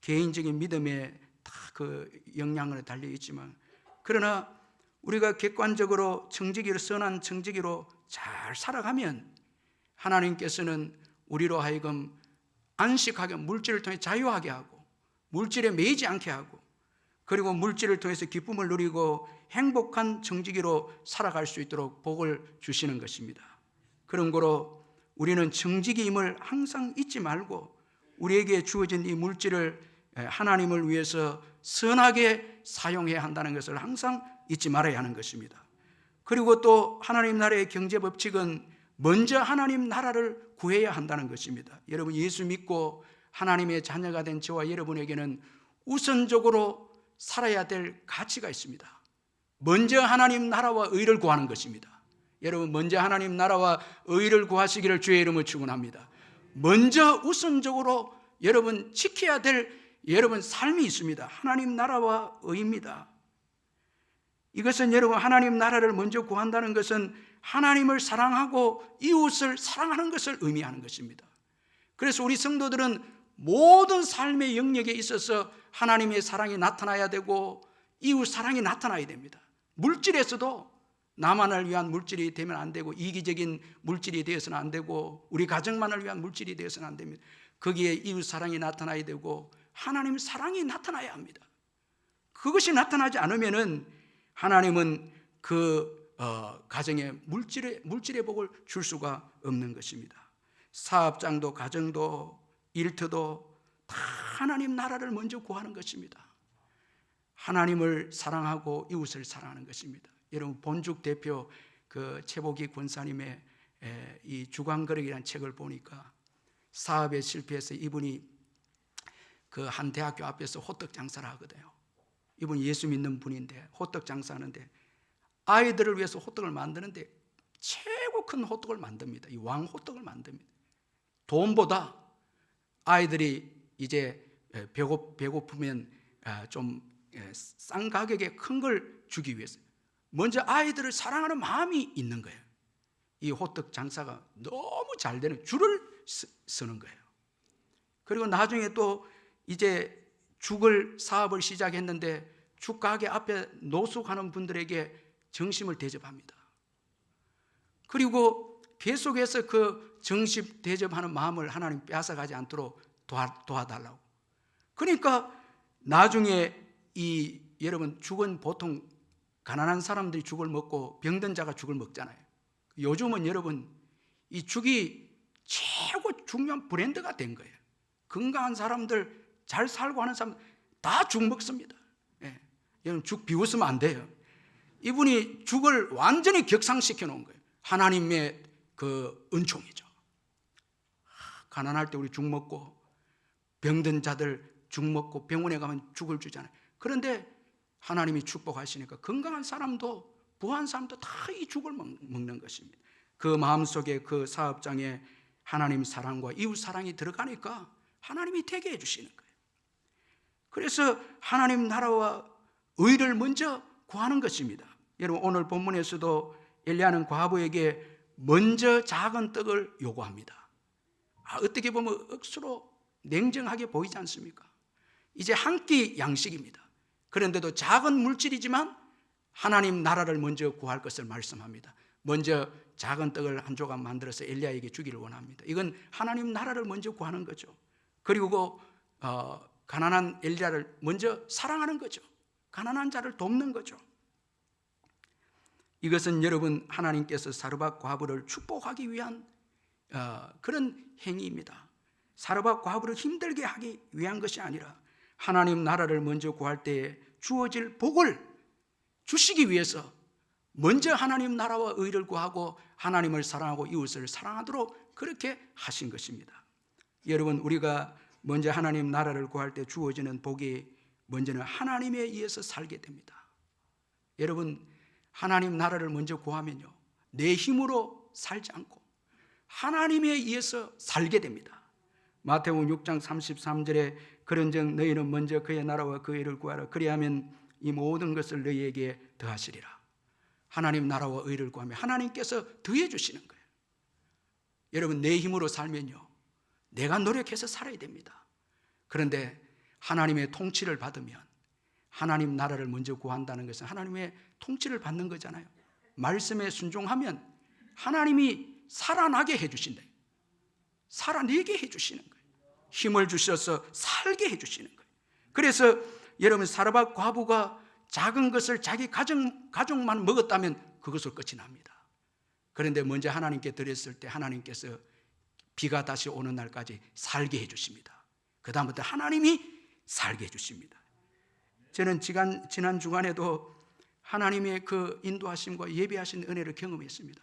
[SPEAKER 1] 개인적인 믿음에 다 그 영향을 달려있지만 그러나 우리가 객관적으로 청지기로 선한 청지기로 잘 살아가면 하나님께서는 우리로 하여금 안식하게 물질을 통해 자유하게 하고 물질에 매이지 않게 하고 그리고 물질을 통해서 기쁨을 누리고 행복한 청지기로 살아갈 수 있도록 복을 주시는 것입니다. 그런 거로 우리는 청지기임을 항상 잊지 말고 우리에게 주어진 이 물질을 하나님을 위해서 선하게 사용해야 한다는 것을 항상 잊지 말아야 하는 것입니다. 그리고 또 하나님 나라의 경제 법칙은 먼저 하나님 나라를 구해야 한다는 것입니다. 여러분 예수 믿고 하나님의 자녀가 된 저와 여러분에게는 우선적으로 살아야 될 가치가 있습니다. 먼저 하나님 나라와 의를 구하는 것입니다. 여러분 먼저 하나님 나라와 의를 구하시기를 주의 이름으로 축원합니다. 먼저 우선적으로 여러분 지켜야 될 여러분 삶이 있습니다. 하나님 나라와 의입니다. 이것은 여러분 하나님 나라를 먼저 구한다는 것은 하나님을 사랑하고 이웃을 사랑하는 것을 의미하는 것입니다. 그래서 우리 성도들은 모든 삶의 영역에 있어서 하나님의 사랑이 나타나야 되고 이웃 사랑이 나타나야 됩니다. 물질에서도 나만을 위한 물질이 되면 안 되고 이기적인 물질이 되어서는 안 되고 우리 가정만을 위한 물질이 되어서는 안 됩니다. 거기에 이웃 사랑이 나타나야 되고 하나님 사랑이 나타나야 합니다. 그것이 나타나지 않으면은 하나님은 그 가정에 물질의 복을 줄 수가 없는 것입니다. 사업장도 가정도 일터도 다 하나님 나라를 먼저 구하는 것입니다. 하나님을 사랑하고 이웃을 사랑하는 것입니다. 여러분 본죽 대표 그 최복희 권사님의 이 주광거력이라는 책을 보니까 사업에 실패해서 이분이 그 한 대학교 앞에서 호떡 장사를 하거든요. 이분이 예수 믿는 분인데 호떡 장사하는데 아이들을 위해서 호떡을 만드는데 최고 큰 호떡을 만듭니다. 이 왕 호떡을 만듭니다. 돈보다 아이들이 이제 배고프면 좀 싼 가격에 큰 걸 주기 위해서 먼저 아이들을 사랑하는 마음이 있는 거예요. 이 호떡 장사가 너무 잘 되는 줄을 서는 거예요. 그리고 나중에 또 이제 죽을 사업을 시작했는데 죽 가게 앞에 노숙하는 분들에게 정심을 대접합니다. 그리고 계속해서 그 정심 대접하는 마음을 하나님 빼앗아가지 않도록 도와달라고. 그러니까 나중에 이 여러분 죽은 보통 가난한 사람들이 죽을 먹고 병든 자가 죽을 먹잖아요. 요즘은 여러분 이 죽이 최고 중요한 브랜드가 된 거예요. 건강한 사람들 잘 살고 하는 사람 다 죽 먹습니다. 예. 여러분 죽 비웃으면 안 돼요. 이분이 죽을 완전히 격상시켜 놓은 거예요. 하나님의 그 은총이죠. 가난할 때 우리 죽 먹고 병든 자들 죽 먹고 병원에 가면 죽을 주잖아요. 그런데 하나님이 축복하시니까 건강한 사람도 부한 사람도 다 이 죽을 먹는 것입니다. 그 마음속에 그 사업장에 하나님 사랑과 이웃 사랑이 들어가니까 하나님이 되게 해주시는 거예요. 그래서 하나님 나라와 의를 먼저 구하는 것입니다. 여러분 오늘 본문에서도 엘리야는 과부에게 먼저 작은 떡을 요구합니다. 어떻게 보면 억수로 냉정하게 보이지 않습니까? 이제 한 끼 양식입니다. 그런데도 작은 물질이지만 하나님 나라를 먼저 구할 것을 말씀합니다. 먼저 작은 떡을 한 조각 만들어서 엘리야에게 주기를 원합니다. 이건 하나님 나라를 먼저 구하는 거죠. 그리고 가난한 엘리야를 먼저 사랑하는 거죠. 가난한 자를 돕는 거죠. 이것은 여러분 하나님께서 사르밧 과부를 축복하기 위한 그런 행위입니다. 사르밧 과부를 힘들게 하기 위한 것이 아니라 하나님 나라를 먼저 구할 때에 주어질 복을 주시기 위해서 먼저 하나님 나라와 의를 구하고 하나님을 사랑하고 이웃을 사랑하도록 그렇게 하신 것입니다. 여러분, 우리가 먼저 하나님 나라를 구할 때 주어지는 복이 먼저는 하나님에 의해서 살게 됩니다. 여러분, 하나님 나라를 먼저 구하면요, 내 힘으로 살지 않고 하나님에 의해서 살게 됩니다. 마태복음 6장 33절에 그런즉 너희는 먼저 그의 나라와 그의 의를 구하라. 그리하면 이 모든 것을 너희에게 더하시리라. 하나님 나라와 의를 구하면 하나님께서 더해 주시는 거예요. 여러분, 내 힘으로 살면요, 내가 노력해서 살아야 됩니다. 그런데 하나님의 통치를 받으면, 하나님 나라를 먼저 구한다는 것은 하나님의 통치를 받는 거잖아요. 말씀에 순종하면 하나님이 살아나게 해주신다. 살아내게 해주시는 거예요. 힘을 주셔서 살게 해주시는 거예요. 그래서 여러분, 사르밧 과부가 작은 것을 자기 가족만 먹었다면 그것으로 끝이 납니다. 그런데 먼저 하나님께 드렸을 때 하나님께서 비가 다시 오는 날까지 살게 해주십니다. 그 다음부터 하나님이 살게 해주십니다. 저는 지난 주간에도 하나님의 그 인도하심과 예비하신 은혜를 경험했습니다.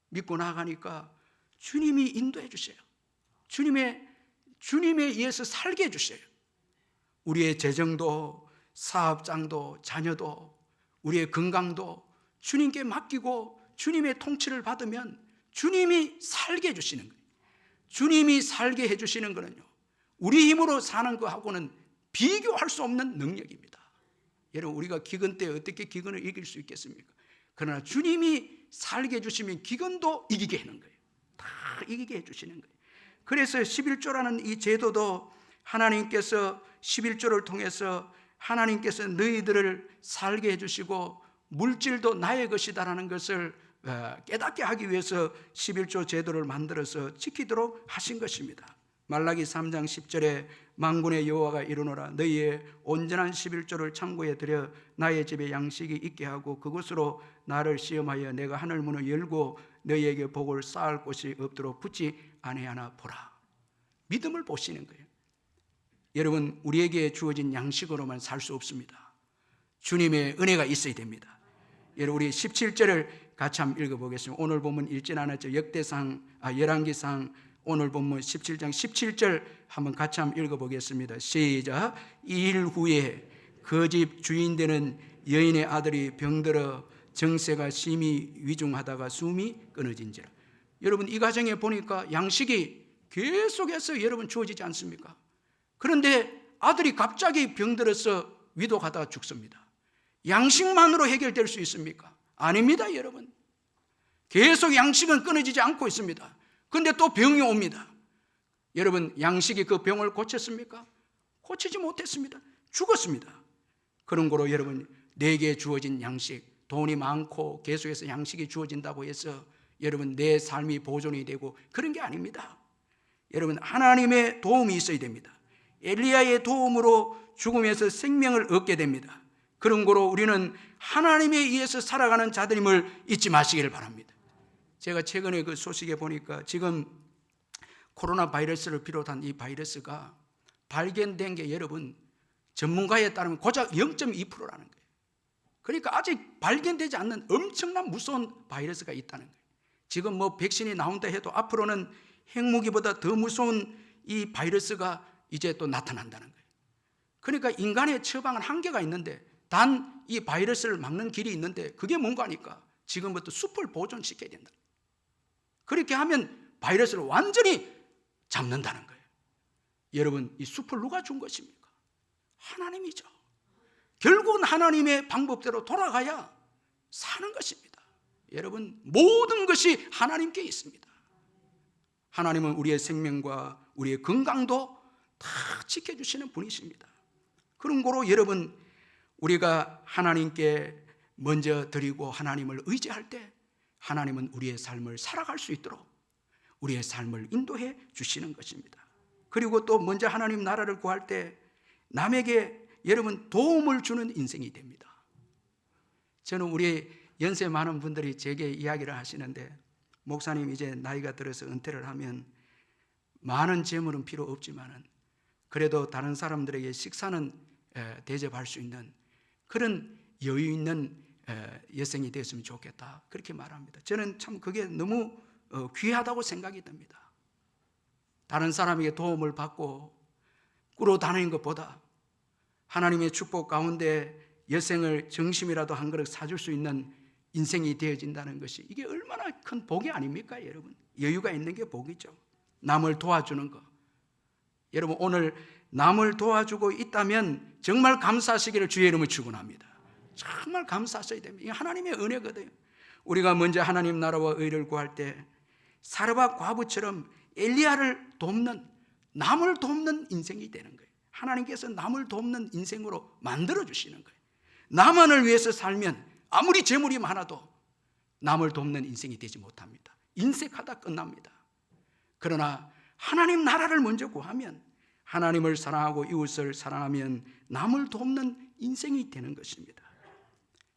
[SPEAKER 1] 믿고 나아가니까 주님이 인도해 주셔요. 주님에 의해서 살게 해주셔요. 우리의 재정도, 사업장도, 자녀도, 우리의 건강도 주님께 맡기고 주님의 통치를 받으면 주님이 살게 해주시는 거예요. 주님이 살게 해주시는 거는요, 우리 힘으로 사는 것하고는 비교할 수 없는 능력입니다. 여러분, 우리가 기근 때 어떻게 기근을 이길 수 있겠습니까? 그러나 주님이 살게 해주시면 기근도 이기게 하는 거예요. 다 이기게 해주시는 거예요. 그래서 11조라는 이 제도도 하나님께서 11조를 통해서 하나님께서 너희들을 살게 해주시고 물질도 나의 것이다라는 것을 깨닫게 하기 위해서 11조 제도를 만들어서 지키도록 하신 것입니다. 말라기 3장 10절에 만군의 여호와가 이르노라. 너희의 온전한 11조를 창고에 들여 나의 집에 양식이 있게 하고 그곳으로 나를 시험하여 내가 하늘 문을 열고 너희에게 복을 쌓을 곳이 없도록 붙지 아니하나 보라. 믿음을 보시는 거예요. 여러분, 우리에게 주어진 양식으로만 살 수 없습니다. 주님의 은혜가 있어야 됩니다. 여러분, 우리 17절을 같이 한번 읽어보겠습니다. 오늘 본문 읽진 않았죠. 열왕기상 오늘 본문 17장 17절 한번 같이 한번 읽어보겠습니다. 시작. 2일 후에 그 집 주인 되는 여인의 아들이 병들어 정세가 심히 위중하다가 숨이 끊어진지라. 여러분, 이 가정에 보니까 양식이 계속해서 여러분 주어지지 않습니까? 그런데 아들이 갑자기 병들어서 위독하다가 죽습니다. 양식만으로 해결될 수 있습니까? 아닙니다, 여러분. 계속 양식은 끊어지지 않고 있습니다. 그런데 또 병이 옵니다. 여러분, 양식이 그 병을 고쳤습니까? 고치지 못했습니다. 죽었습니다. 그런 거로 여러분, 내게 주어진 양식, 돈이 많고 계속해서 양식이 주어진다고 해서 여러분 내 삶이 보존이 되고 그런 게 아닙니다. 여러분, 하나님의 도움이 있어야 됩니다. 엘리야의 도움으로 죽음에서 생명을 얻게 됩니다. 그런 거로 우리는 하나님에 의해서 살아가는 자들임을 잊지 마시기를 바랍니다. 제가 최근에 그 소식에 보니까 지금 코로나 바이러스를 비롯한 이 바이러스가 발견된 게 여러분 전문가에 따르면 고작 0.2%라는 거예요. 그러니까 아직 발견되지 않는 엄청난 무서운 바이러스가 있다는 거예요. 지금 뭐 백신이 나온다 해도 앞으로는 핵무기보다 더 무서운 이 바이러스가 이제 또 나타난다는 거예요. 그러니까 인간의 처방은 한계가 있는데 단 이 바이러스를 막는 길이 있는데 그게 뭔가 하니까 지금부터 숲을 보존시켜야 된다. 그렇게 하면 바이러스를 완전히 잡는다는 거예요. 여러분, 이 숲을 누가 준 것입니까? 하나님이죠. 결국은 하나님의 방법대로 돌아가야 사는 것입니다. 여러분, 모든 것이 하나님께 있습니다. 하나님은 우리의 생명과 우리의 건강도 다 지켜주시는 분이십니다. 그런 거로 여러분, 우리가 하나님께 먼저 드리고 하나님을 의지할 때 하나님은 우리의 삶을 살아갈 수 있도록 우리의 삶을 인도해 주시는 것입니다. 그리고 또 먼저 하나님 나라를 구할 때 남에게 여러분 도움을 주는 인생이 됩니다. 저는 우리 연세 많은 분들이 제게 이야기를 하시는데, 목사님 이제 나이가 들어서 은퇴를 하면 많은 재물은 필요 없지만은 그래도 다른 사람들에게 식사는 대접할 수 있는 그런 여유 있는 여성이 되었으면 좋겠다, 그렇게 말합니다. 저는 참 그게 너무 귀하다고 생각이 듭니다. 다른 사람에게 도움을 받고 꾸러 다니는 것보다 하나님의 축복 가운데 여생을 정심이라도 한 그릇 사줄 수 있는 인생이 되어진다는 것이 이게 얼마나 큰 복이 아닙니까 여러분? 여유가 있는 게 복이죠. 남을 도와주는 것, 여러분 오늘 남을 도와주고 있다면 정말 감사하시기를 주의 이름을 축원합니다. 정말 감사하셔야 됩니다. 이게 하나님의 은혜거든요. 우리가 먼저 하나님 나라와 의를 구할 때 사르밧 과부처럼 엘리야를 돕는, 남을 돕는 인생이 되는 거예요. 하나님께서 남을 돕는 인생으로 만들어 주시는 거예요. 나만을 위해서 살면 아무리 재물이 많아도 남을 돕는 인생이 되지 못합니다. 인색하다 끝납니다. 그러나 하나님 나라를 먼저 구하면, 하나님을 사랑하고 이웃을 사랑하면 남을 돕는 인생이 되는 것입니다.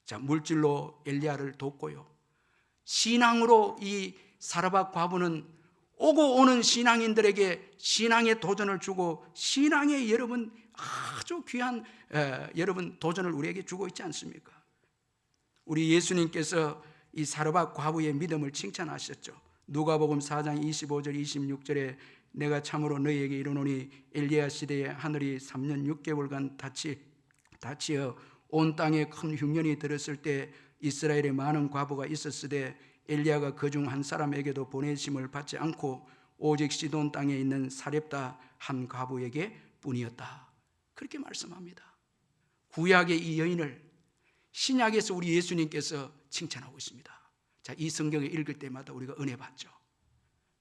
[SPEAKER 1] 자, 물질로 엘리야를 돕고요, 신앙으로 이 사르밧 과부는 오고 오는 신앙인들에게 신앙의 도전을 주고 신앙의 여러분 아주 귀한 여러분 도전을 우리에게 주고 있지 않습니까? 우리 예수님께서 이 사르밧 과부의 믿음을 칭찬하셨죠. 누가복음 4장 25절 26절에 내가 참으로 너희에게 이르노니 엘리야 시대에 하늘이 3년 6개월간 닫히어 온 땅에 큰 흉년이 들었을 때 이스라엘에 많은 과부가 있었으되 엘리야가 그중 한 사람에게도 보내심을 받지 않고 오직 시돈 땅에 있는 사렙다 한 과부에게 뿐이었다, 그렇게 말씀합니다. 구약의 이 여인을 신약에서 우리 예수님께서 칭찬하고 있습니다. 자, 이 성경을 읽을 때마다 우리가 은혜 받죠.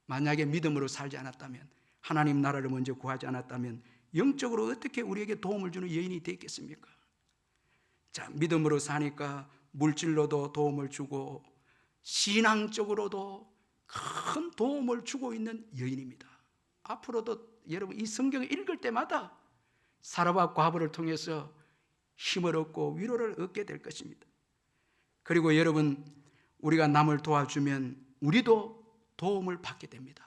[SPEAKER 1] 만약에 믿음으로 살지 않았다면, 하나님 나라를 먼저 구하지 않았다면 영적으로 어떻게 우리에게 도움을 주는 여인이 되겠습니까? 자, 믿음으로 사니까 물질로도 도움을 주고 신앙적으로도 큰 도움을 주고 있는 여인입니다. 앞으로도 여러분 이 성경을 읽을 때마다 사르밧 과부를 통해서 힘을 얻고 위로를 얻게 될 것입니다. 그리고 여러분, 우리가 남을 도와주면 우리도 도움을 받게 됩니다.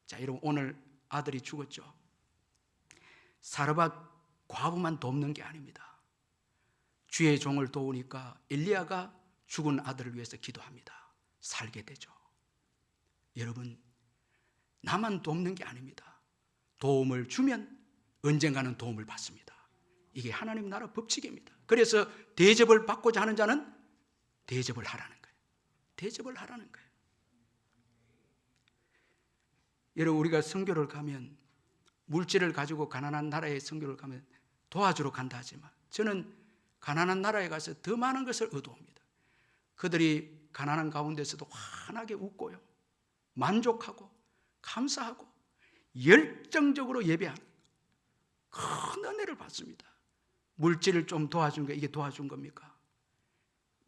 [SPEAKER 1] 자, 여러분 오늘 아들이 죽었죠. 사르밧 과부만 돕는 게 아닙니다. 주의 종을 도우니까 엘리야가 죽은 아들을 위해서 기도합니다. 살게 되죠. 여러분, 나만 돕는 게 아닙니다. 도움을 주면 언젠가는 도움을 받습니다. 이게 하나님 나라 법칙입니다. 그래서 대접을 받고자 하는 자는 대접을 하라는 거예요. 대접을 하라는 거예요. 여러분, 우리가 선교를 가면, 물질을 가지고 가난한 나라에 선교를 가면 도와주러 간다 하지만 저는 가난한 나라에 가서 더 많은 것을 얻어옵니다. 그들이 가난한 가운데서도 환하게 웃고요, 만족하고 감사하고 열정적으로 예배하는 큰 은혜를 받습니다. 물질을 좀 도와준 거, 이게 도와준 겁니까?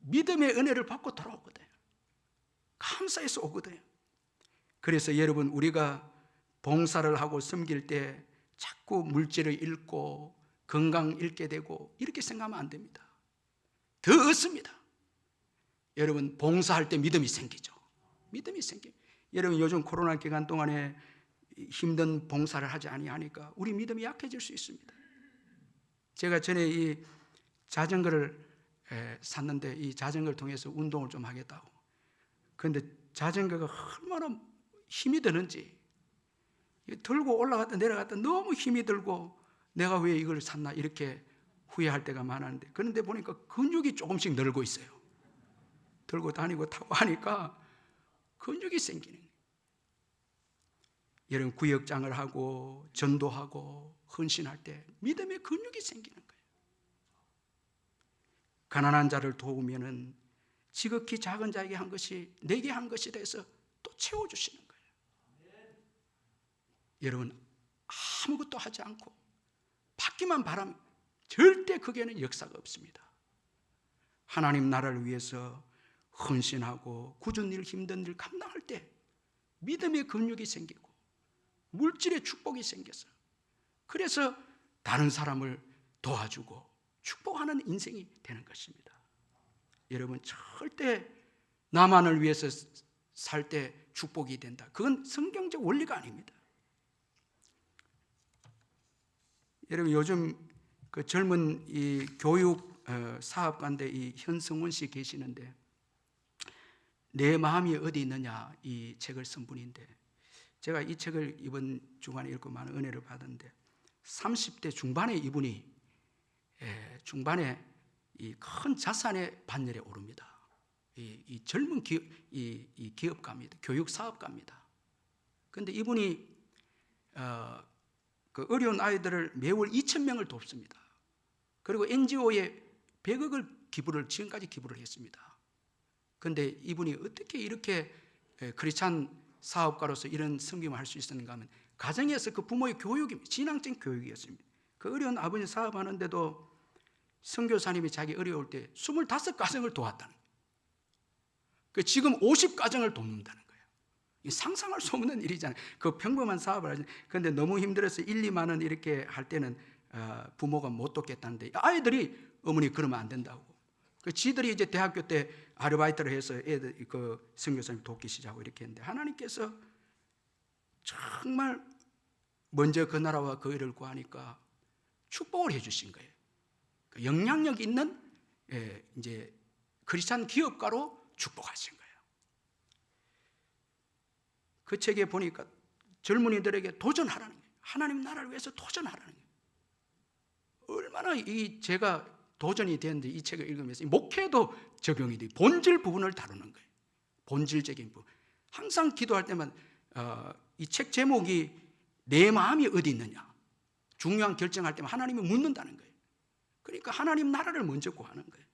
[SPEAKER 1] 믿음의 은혜를 받고 돌아오거든요. 감사해서 오거든요. 그래서 여러분, 우리가 봉사를 하고 섬길 때 자꾸 물질을 잃고 건강 잃게 되고 이렇게 생각하면 안 됩니다. 더 얻습니다. 여러분, 봉사할 때 믿음이 생기죠. 믿음이 생겨요. 여러분, 요즘 코로나 기간 동안에 힘든 봉사를 하지 아니하니까 우리 믿음이 약해질 수 있습니다. 제가 전에 이 자전거를 샀는데 이 자전거를 통해서 운동을 좀 하겠다고. 그런데 자전거가 얼마나 힘이 드는지, 들고 올라갔다 내려갔다 너무 힘이 들고 내가 왜 이걸 샀나 이렇게 후회할 때가 많았는데, 그런데 보니까 근육이 조금씩 늘고 있어요. 들고 다니고 타고 하니까 근육이 생기는 거예요. 여러분, 구역장을 하고 전도하고 헌신할 때 믿음의 근육이 생기는 거예요. 가난한 자를 도우면은 지극히 작은 자에게 한 것이 내게 한 것이 돼서 또 채워주시는 거예요. 여러분, 아무것도 하지 않고 받기만 바라면 절대 거기에는 역사가 없습니다. 하나님 나라를 위해서 헌신하고 굳은 일, 힘든 일 감당할 때 믿음의 근육이 생기고 물질의 축복이 생겨서, 그래서 다른 사람을 도와주고 축복하는 인생이 되는 것입니다. 여러분, 절대 나만을 위해서 살 때 축복이 된다, 그건 성경적 원리가 아닙니다. 여러분, 요즘 그 젊은 이 교육 사업가인데 이 현성원 씨 계시는데, 내 마음이 어디 있느냐, 이 책을 쓴 분인데, 제가 이 책을 이번 주간에 읽고 많은 은혜를 받았는데, 30대 중반에 이분이 중반에 이 큰 자산의 반열에 오릅니다. 이 젊은 이 기업가입니다. 교육 사업가입니다. 그런데 이분이 그 어려운 아이들을 매월 2,000명을 돕습니다. 그리고 NGO에 100억을 지금까지 기부를 했습니다. 그런데 이분이 어떻게 이렇게 크리스찬 사업가로서 이런 섬김을 할 수 있었는가 하면, 가정에서 그 부모의 교육입니다. 신앙적인 교육이었습니다. 그 어려운 아버지 사업하는데도 선교사님이 자기 어려울 때 25가정을 도왔다는 거예요. 그 지금 50가정을 돕는다는 거예요. 상상할 수 없는 일이잖아요. 그 평범한 사업을 하지. 그런데 너무 힘들어서 1, 2만 원 이렇게 할 때는 부모가 못 돕겠다는데, 아이들이 어머니 그러면 안 된다고. 그 지들이 이제 대학교 때 아르바이트를 해서 애들 그 선교사님 돕기 시작하고 이렇게 했는데, 하나님께서 정말 먼저 그 나라와 그 일을 구하니까 축복을 해주신 거예요. 그 영향력 있는 이제 크리스찬 기업가로 축복하신 거예요. 그 책에 보니까 젊은이들에게 도전하라는 거예요. 하나님 나라를 위해서 도전하라는 거예요. 얼마나 제가 도전이 되는데, 이 책을 읽으면서 목회도 적용이 돼요. 본질 부분을 다루는 거예요. 본질적인 부분. 항상 기도할 때만 이 책 제목이 내 마음이 어디 있느냐, 중요한 결정할 때만 하나님이 묻는다는 거예요. 그러니까 하나님 나라를 먼저 구하는 거예요.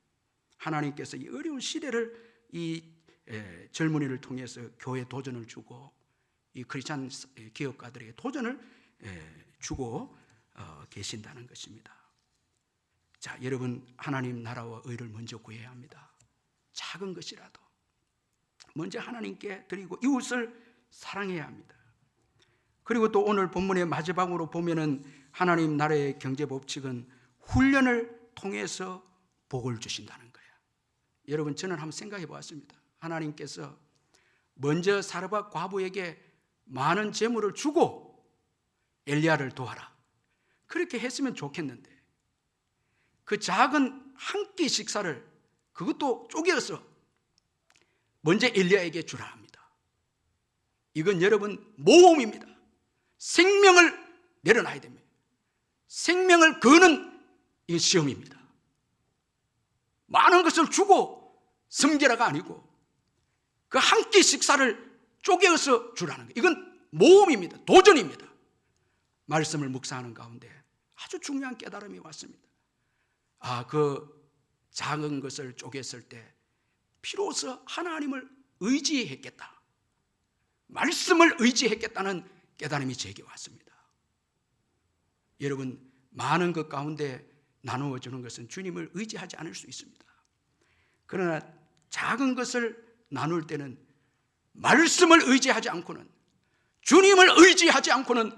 [SPEAKER 1] 하나님께서 이 어려운 시대를 이 젊은이를 통해서 교회 도전을 주고, 이 크리스찬 기업가들에게 도전을 주고 계신다는 것입니다. 자, 여러분, 하나님 나라와 의를 먼저 구해야 합니다. 작은 것이라도 먼저 하나님께 드리고 이웃을 사랑해야 합니다. 그리고 또 오늘 본문의 마지막으로 보면은 하나님 나라의 경제 법칙은 훈련을 통해서 복을 주신다는 거예요. 여러분, 저는 한번 생각해 보았습니다. 하나님께서 먼저 사르밧 과부에게 많은 재물을 주고 엘리야를 도와라, 그렇게 했으면 좋겠는데, 그 작은 한 끼 식사를 그것도 쪼개서 먼저 엘리야에게 주라 합니다. 이건 여러분 모험입니다. 생명을 내려놔야 됩니다. 생명을 거는 이 시험입니다. 많은 것을 주고 섬기라가 아니고 그 한 끼 식사를 쪼개서 주라는 거예요. 이건 모험입니다. 도전입니다. 말씀을 묵상하는 가운데 아주 중요한 깨달음이 왔습니다. 그 작은 것을 쪼갰을 때 비로소 하나님을 의지했겠다, 말씀을 의지했겠다는 깨달음이 제게 왔습니다. 여러분, 많은 것 가운데 나누어 주는 것은 주님을 의지하지 않을 수 있습니다. 그러나 작은 것을 나눌 때는 말씀을 의지하지 않고는, 주님을 의지하지 않고는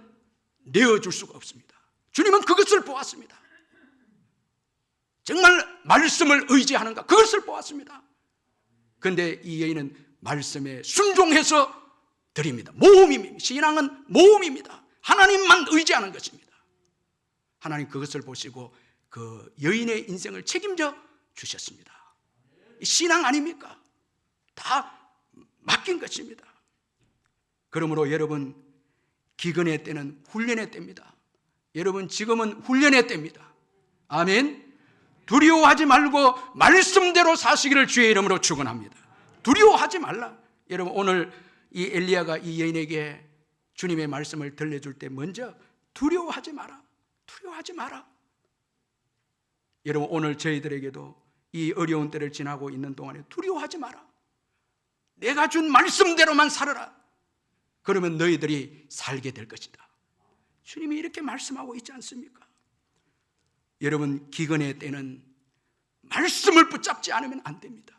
[SPEAKER 1] 내어줄 수가 없습니다. 주님은 그것을 보았습니다. 정말 말씀을 의지하는가, 그것을 보았습니다. 그런데 이 여인은 말씀에 순종해서 드립니다. 모험입니다. 신앙은 모험입니다. 하나님만 의지하는 것입니다. 하나님 그것을 보시고 그 여인의 인생을 책임져 주셨습니다. 신앙 아닙니까? 다 맡긴 것입니다. 그러므로 여러분, 기근의 때는 훈련의 때입니다. 여러분, 지금은 훈련의 때입니다. 아멘. 두려워하지 말고 말씀대로 사시기를 주의 이름으로 축원합니다. 두려워하지 말라. 여러분, 오늘 이 엘리야가 이 여인에게 주님의 말씀을 들려줄 때 먼저 두려워하지 마라, 두려워하지 마라. 여러분, 오늘 저희들에게도 이 어려운 때를 지나고 있는 동안에 두려워하지 마라. 내가 준 말씀대로만 살아라. 그러면 너희들이 살게 될 것이다. 주님이 이렇게 말씀하고 있지 않습니까? 여러분, 기근의 때는 말씀을 붙잡지 않으면 안 됩니다.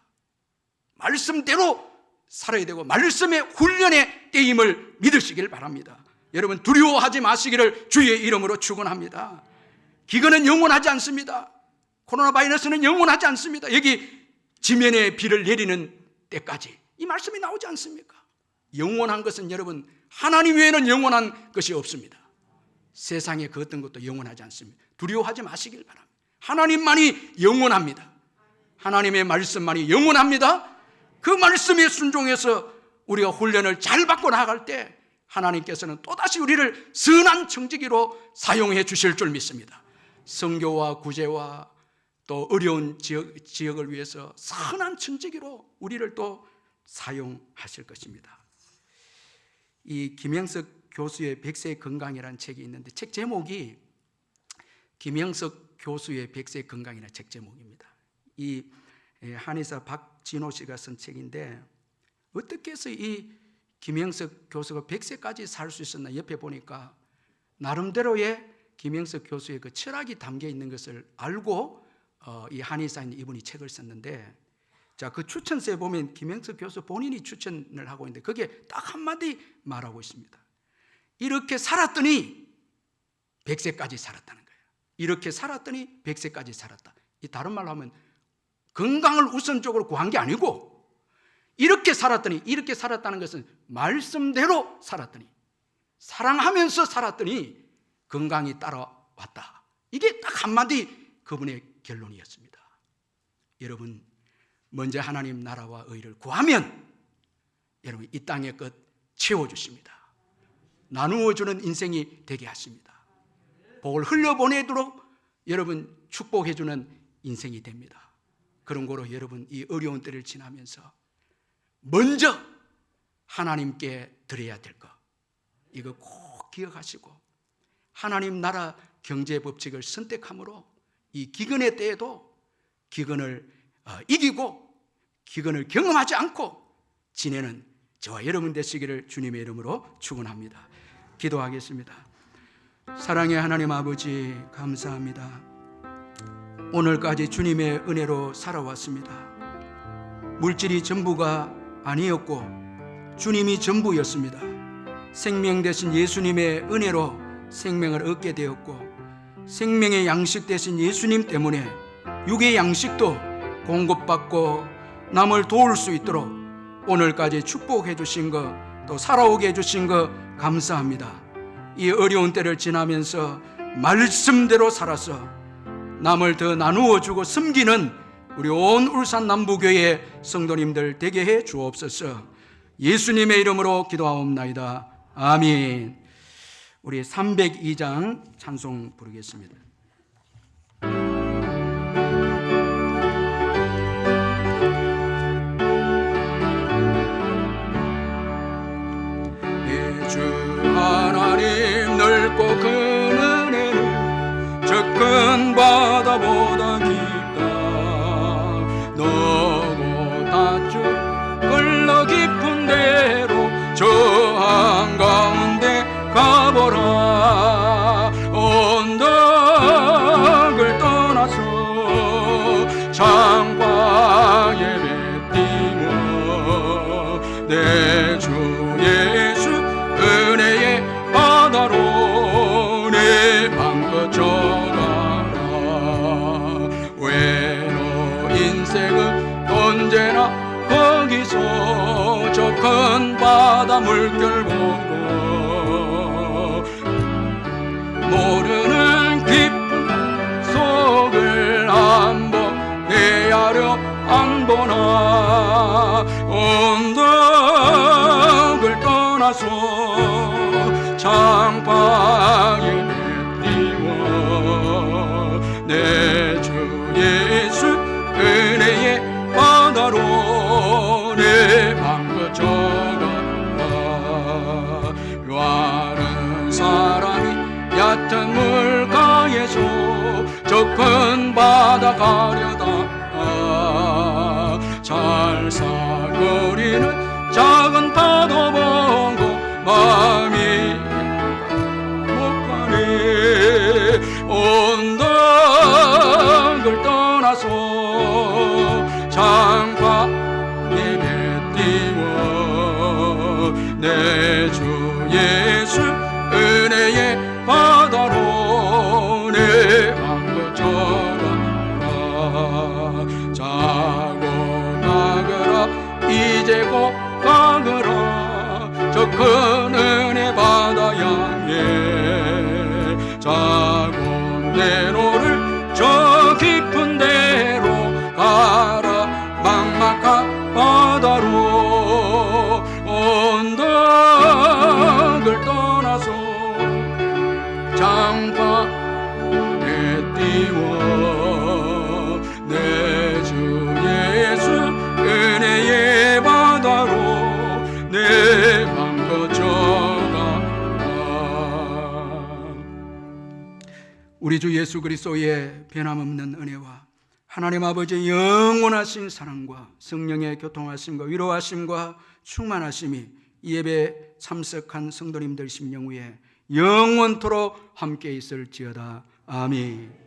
[SPEAKER 1] 말씀대로 살아야 되고 말씀의 훈련의 때임을 믿으시길 바랍니다. 여러분, 두려워하지 마시기를 주의 이름으로 축원합니다. 기근은 영원하지 않습니다. 코로나 바이러스는 영원하지 않습니다. 여기 지면에 비를 내리는 때까지 이 말씀이 나오지 않습니까? 영원한 것은 여러분, 하나님 외에는 영원한 것이 없습니다. 세상에 그 어떤 것도 영원하지 않습니다. 두려워하지 마시길 바랍니다. 하나님만이 영원합니다. 하나님의 말씀만이 영원합니다. 그 말씀에 순종해서 우리가 훈련을 잘 받고 나아갈 때 하나님께서는 또다시 우리를 선한 청지기로 사용해 주실 줄 믿습니다. 선교와 구제와 또 어려운 지역을 위해서 선한 청지기로 우리를 또 사용하실 것입니다. 이 김영석 교수의 백세 건강이라는 책이 있는데 책 제목이 김영석 교수의 백세 건강이라는 책 제목입니다. 이 한의사 박진호 씨가 쓴 책인데 어떻게 해서 이 김영석 교수가 100세까지 살 수 있었나 옆에 보니까 나름대로의 김영석 교수의 그 철학이 담겨 있는 것을 알고 이 한의사인 이분이 책을 썼는데, 자, 그 추천서에 보면 김영석 교수 본인이 추천을 하고 있는데 거기에 딱 한마디 말하고 있습니다. 이렇게 살았더니 100세까지 살았다는 거예요. 이렇게 살았더니 100세까지 살았다. 이 다른 말로 하면 건강을 우선적으로 구한 게 아니고 이렇게 살았다는 것은 말씀대로 살았더니, 사랑하면서 살았더니 건강이 따라왔다. 이게 딱 한마디 그분의 결론이었습니다. 여러분, 먼저 하나님 나라와 의를 구하면 여러분 이 땅의 것 채워주십니다. 나누어주는 인생이 되게 하십니다. 복을 흘려보내도록 여러분 축복해주는 인생이 됩니다. 그런 거로 여러분 이 어려운 때를 지나면서 먼저 하나님께 드려야 될 것, 이거 꼭 기억하시고 하나님 나라 경제 법칙을 선택함으로 이 기근의 때에도 기근을 이기고 기근을 경험하지 않고 지내는 저와 여러분 되시기를 주님의 이름으로 축원합니다. 기도하겠습니다. 사랑의 하나님 아버지, 감사합니다. 오늘까지 주님의 은혜로 살아왔습니다. 물질이 전부가 아니었고 주님이 전부였습니다. 생명 되신 예수님의 은혜로 생명을 얻게 되었고, 생명의 양식 되신 예수님 때문에 육의 양식도 공급받고 남을 도울 수 있도록 오늘까지 축복해 주신 것, 또 살아오게 해주신 것 감사합니다. 이 어려운 때를 지나면서 말씀대로 살아서 남을 더 나누어 주고 섬기는 우리 온 울산 남부교회 성도님들 되게 해 주옵소서. 예수님의 이름으로 기도하옵나이다. 아멘. 우리 302장 찬송 부르겠습니다. 내 주 하나님 넓고 큰 은혜는 저 큰 바다보다 깊다. 너고 다쭉 흘러 깊은 대로 저 한가운데 가보라. 언덕을 떠나서 창바에 뱉이며 내 주 예수 은혜의 바다로 내 맘껏 져가라. 왜 너 인생은 언제나 거기서 저 큰 바다 물결 보고 모르는 깊은 속을 한번 헤아려 안 보나. 언덕을 떠나서 창바에 뱉이워 내 주 예수 은혜의 바다로 내 맘껏 져가라. 많은 사람이 얕은 물가에서 저 큰 바다 가려다 잘살거리는 작은 파도 보고 마음이 못 가라. 이제 곧 가거라. 저 큰 은혜 바다 향해 작은 대로를 저 깊은 데로 가라. 막막한 바다로 언덕을 떠나서 장파에 띄워 내 주 예수 은혜의 바다로 내 맘 거쳐가라. 우리 주 예수 그리스도의 변함없는 은혜와 하나님 아버지의 영원하신 사랑과 성령의 교통하심과 위로하심과 충만하심이 이 예배에 참석한 성도님들 심령 위에 영원토록 함께 있을지어다. 아멘.